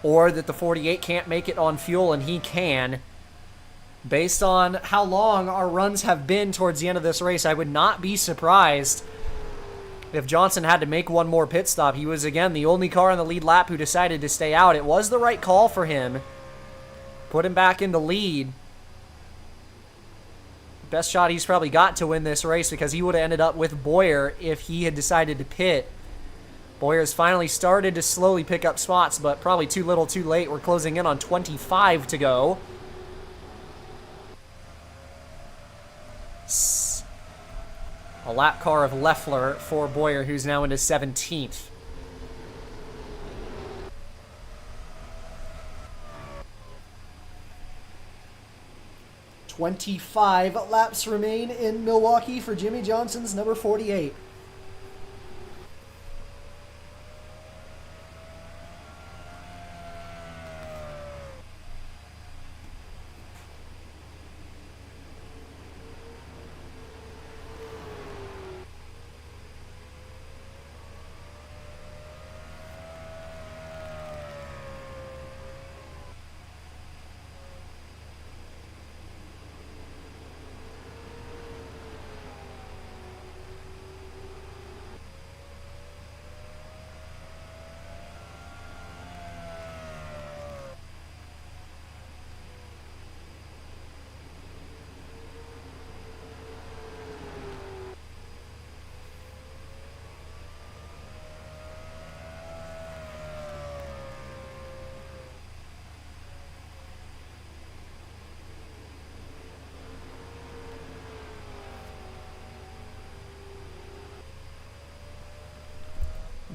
or that the 48 can't make it on fuel, and he can. Based on how long our runs have been towards the end of this race, I would not be surprised if Johnson had to make one more pit stop. He was, again, the only car on the lead lap who decided to stay out. It was the right call for him. Put him back in the lead. Best shot he's probably got to win this race, because he would have ended up with Bowyer if he had decided to pit. Bowyer's finally started to slowly pick up spots, but probably too little too late. We're closing in on 25 to go. A lap car of Leffler for Bowyer, who's now into 17th. .25 laps remain in Milwaukee for Jimmy Johnson's number 48.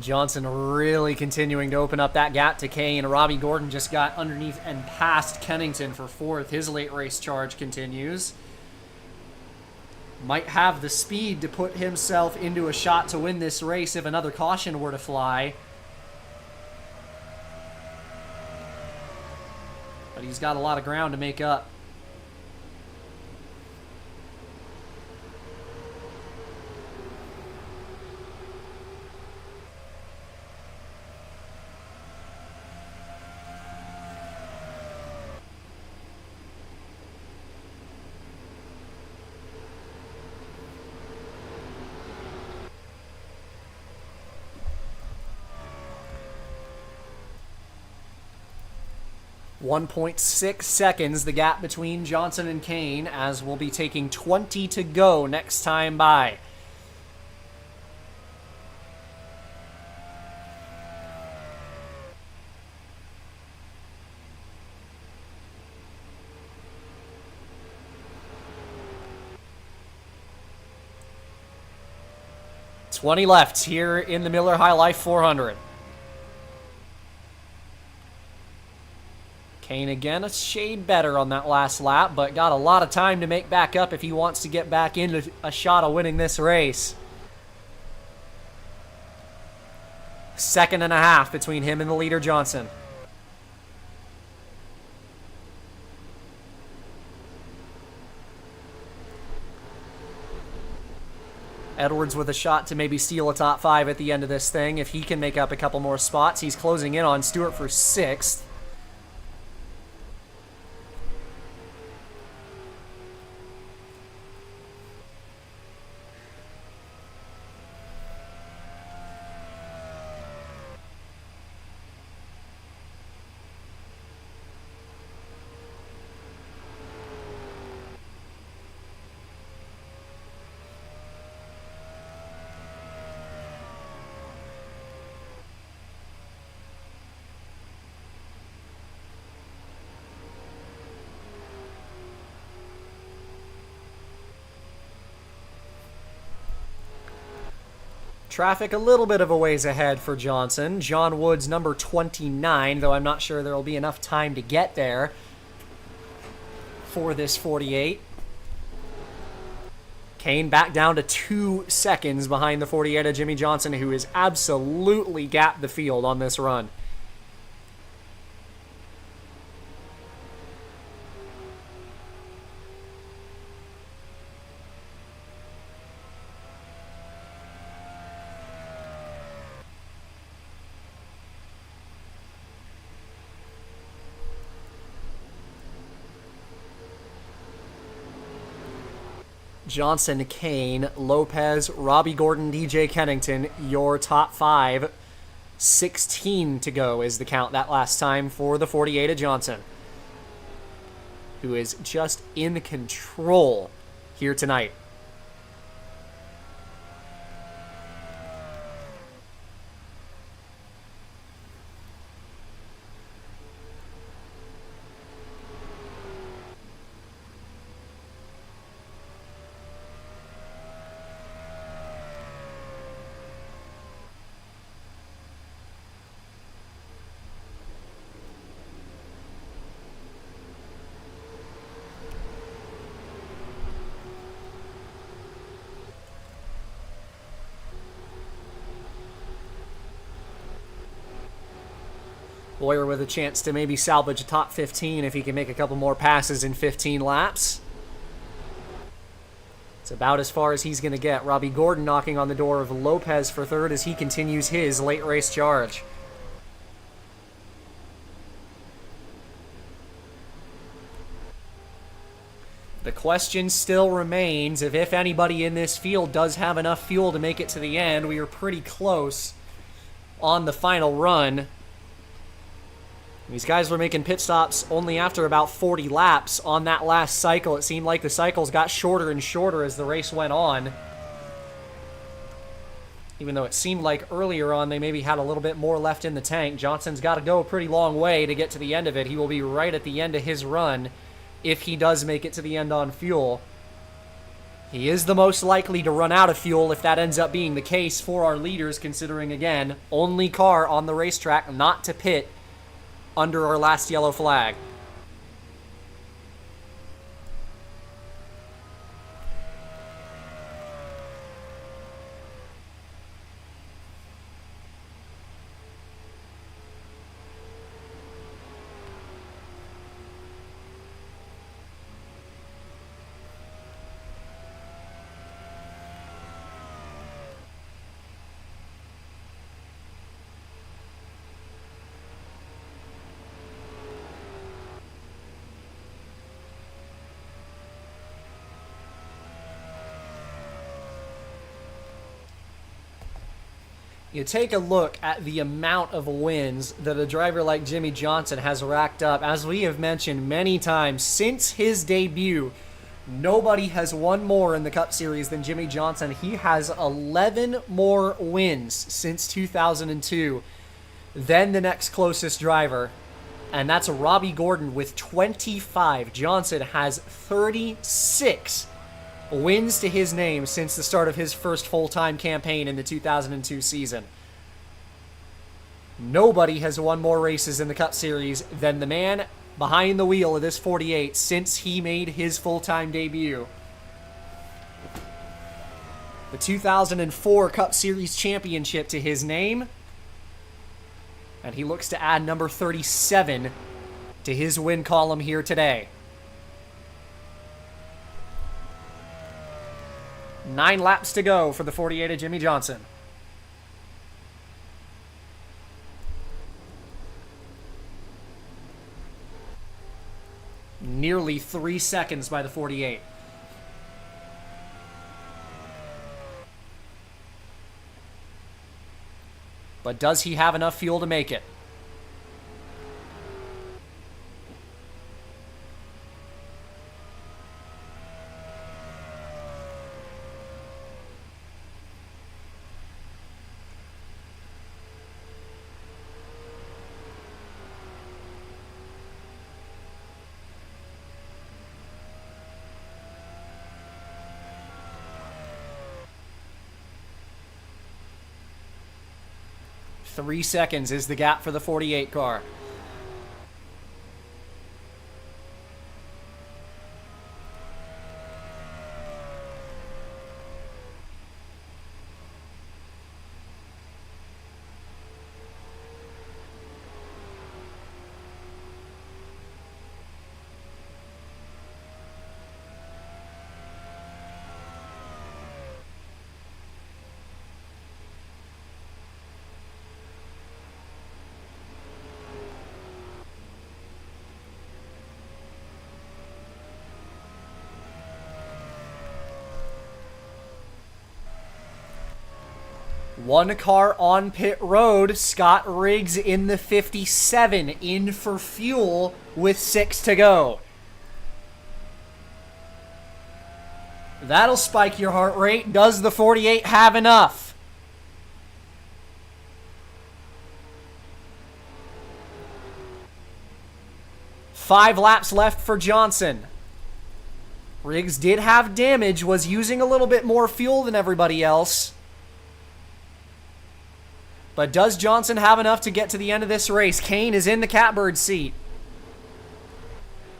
Johnson really continuing to open up that gap to Kane. Robbie Gordon just got underneath and past Kennington for 4th. His late race charge continues. Might have the speed to put himself into a shot to win this race if another caution were to fly. But he's got a lot of ground to make up. 1.6 seconds, the gap between Johnson and Kane, as we'll be taking 20 to go next time by. $20 left here in the Miller High Life 400. Kane again a shade better on that last lap, but got a lot of time to make back up if he wants to get back into a shot of winning this race. 1.5 seconds between him and the leader Johnson. Edwards with a shot to maybe steal a top 5 at the end of this thing. If he can make up a couple more spots, he's closing in on Stewart for 6th. Traffic a little bit of a ways ahead for Johnson. John Woods, number 29, though I'm not sure there will be enough time to get there for this 48. Kane back down to 2 seconds behind the 48 of Jimmy Johnson, who has absolutely gapped the field on this run. Johnson, Kane, Lopez, Robbie Gordon, DJ Kennington, your top 5. 16 to go is the count that last time for the 48 of Johnson, who is just in control here tonight. Boyer with a chance to maybe salvage a top 15 if he can make a couple more passes in 15 laps. It's about as far as he's going to get. Robbie Gordon knocking on the door of Lopez for 3rd as he continues his late race charge. The question still remains if anybody in this field does have enough fuel to make it to the end. We are pretty close on the final run. These guys were making pit stops only after about 40 laps on that last cycle. It seemed like the cycles got shorter and shorter as the race went on. Even though it seemed like earlier on they maybe had a little bit more left in the tank. Johnson's got to go a pretty long way to get to the end of it. He will be right at the end of his run if he does make it to the end on fuel. He is the most likely to run out of fuel if that ends up being the case for our leaders, considering, again, only car on the racetrack not to pit under our last yellow flag. You take a look at the amount of wins that a driver like Jimmie Johnson has racked up. As we have mentioned many times, since his debut, nobody has won more in the Cup Series than Jimmie Johnson. He has 11 more wins since 2002 than the next closest driver, and that's Robbie Gordon with 25. Johnson has 36 wins to his name since the start of his first full-time campaign in the 2002 season. Nobody has won more races in the Cup Series than the man behind the wheel of this 48 since he made his full-time debut. The 2004 Cup Series championship to his name, and he looks to add number 37 to his win column here today. 9 laps to go for the 48 of Jimmie Johnson. Nearly 3 seconds by the 48. But does he have enough fuel to make it? Three seconds is the gap for the 48 car. One car on pit road, Scott Riggs in the 57, in for fuel with 6 to go. That'll spike your heart rate. Does the 48 have enough? Five laps left for Johnson. Riggs did have damage, was using a little bit more fuel than everybody else. But does Johnson have enough to get to the end of this race? Kane is in the catbird seat.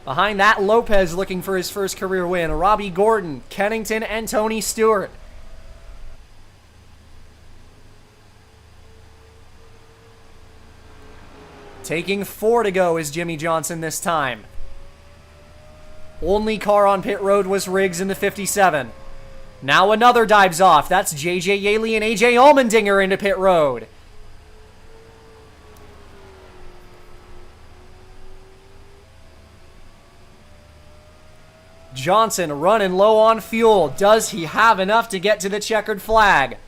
Behind that, Lopez looking for his first career win. Robbie Gordon, Kennington, and Tony Stewart. Taking 4 to go is Jimmie Johnson this time. Only car on pit road was Riggs in the 57. Now another dives off. That's JJ Yaley and AJ Allmendinger into pit road. Johnson running low on fuel. Does he have enough to get to the checkered flag?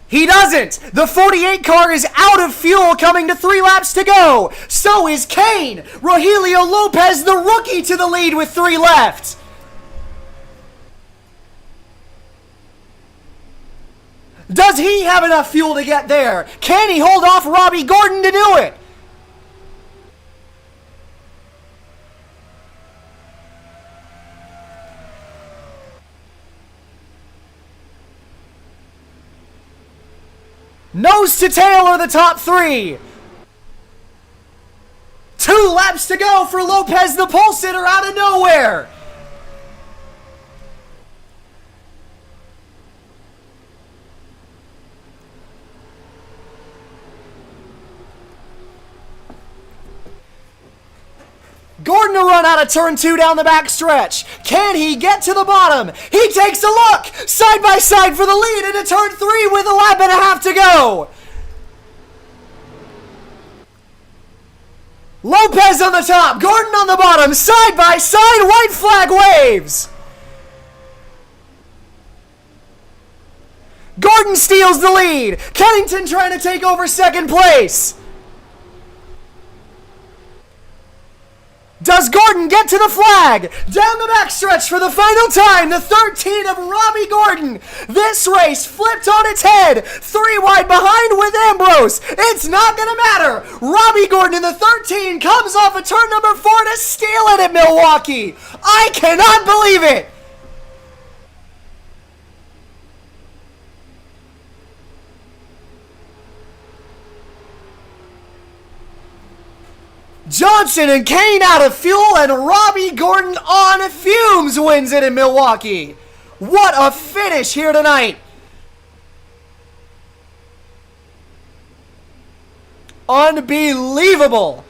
He doesn't! The 48 car is out of fuel coming to 3 laps to go. So is Kane. Rogelio Lopez, the rookie, to the lead with 3 left. Does he have enough fuel to get there? Can he hold off Robbie Gordon to do it? Nose to tail are the top 3. 2 laps to go for Lopez, the pole sitter, out of nowhere. Gordon to run out of turn 2 down the back stretch. Can he get to the bottom? He takes a look. Side by side for the lead into turn 3 with a lap and a half to go. Lopez on the top, Gordon on the bottom, side by side, white flag waves. Gordon steals the lead. Kennington trying to take over second place. Does Gordon get to the flag? Down the backstretch for the final time, the 13 of Robbie Gordon. This race flipped on its head. 3 wide behind with Ambrose. It's not going to matter. Robbie Gordon in the 13 comes off of turn number 4 to steal it at Milwaukee. I cannot believe it. Johnson and Kane out of fuel, and Robbie Gordon on fumes wins it in Milwaukee. What a finish here tonight. Unbelievable.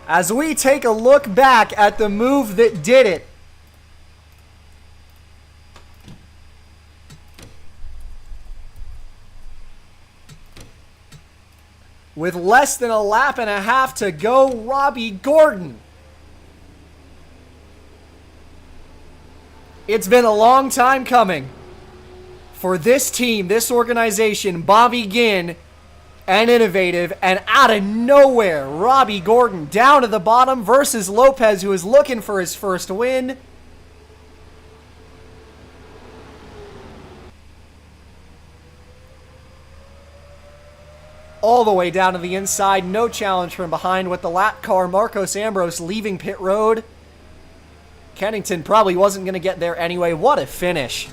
As we take a look back at the move that did it, with less than a lap and a half to go, Robbie Gordon. It's been a long time coming for this team, this organization, Bobby Ginn, and Innovative, and out of nowhere, Robbie Gordon down to the bottom versus Lopez, who is looking for his first win. All the way down to the inside, no challenge from behind with the lap car. Marcos Ambrose leaving pit road. Kennington probably wasn't going to get there anyway. What a finish.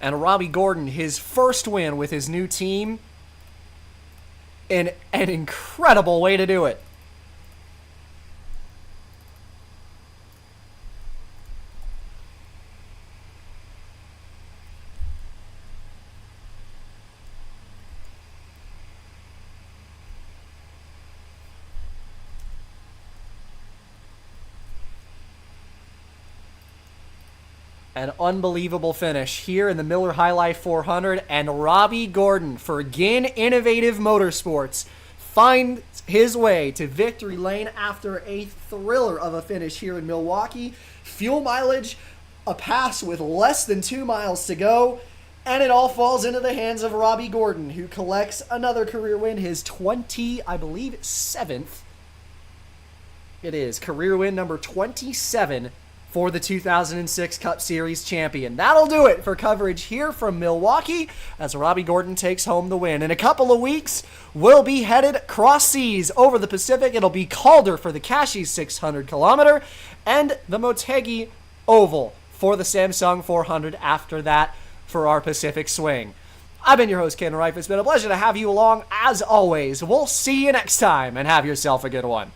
And Robbie Gordon, his first win with his new team, in an incredible way to do it. An unbelievable finish here in the Miller High Life 400, and Robbie Gordon for Ginn Innovative Motorsports finds his way to victory lane after a thriller of a finish here in Milwaukee. Fuel mileage, a pass with less than 2 miles to go, and it all falls into the hands of Robbie Gordon, who collects another career win, his 7th. It is career win number 27 for the 2006 Cup Series champion. That'll do it for coverage here from Milwaukee as Robbie Gordon takes home the win. In a couple of weeks, we'll be headed cross seas over the Pacific. It'll be Calder for the Cashies 600 kilometer and the Motegi Oval for the Samsung 400 after that for our Pacific swing. I've been your host, Ken Reif. It's been a pleasure to have you along as always. We'll see you next time and have yourself a good one.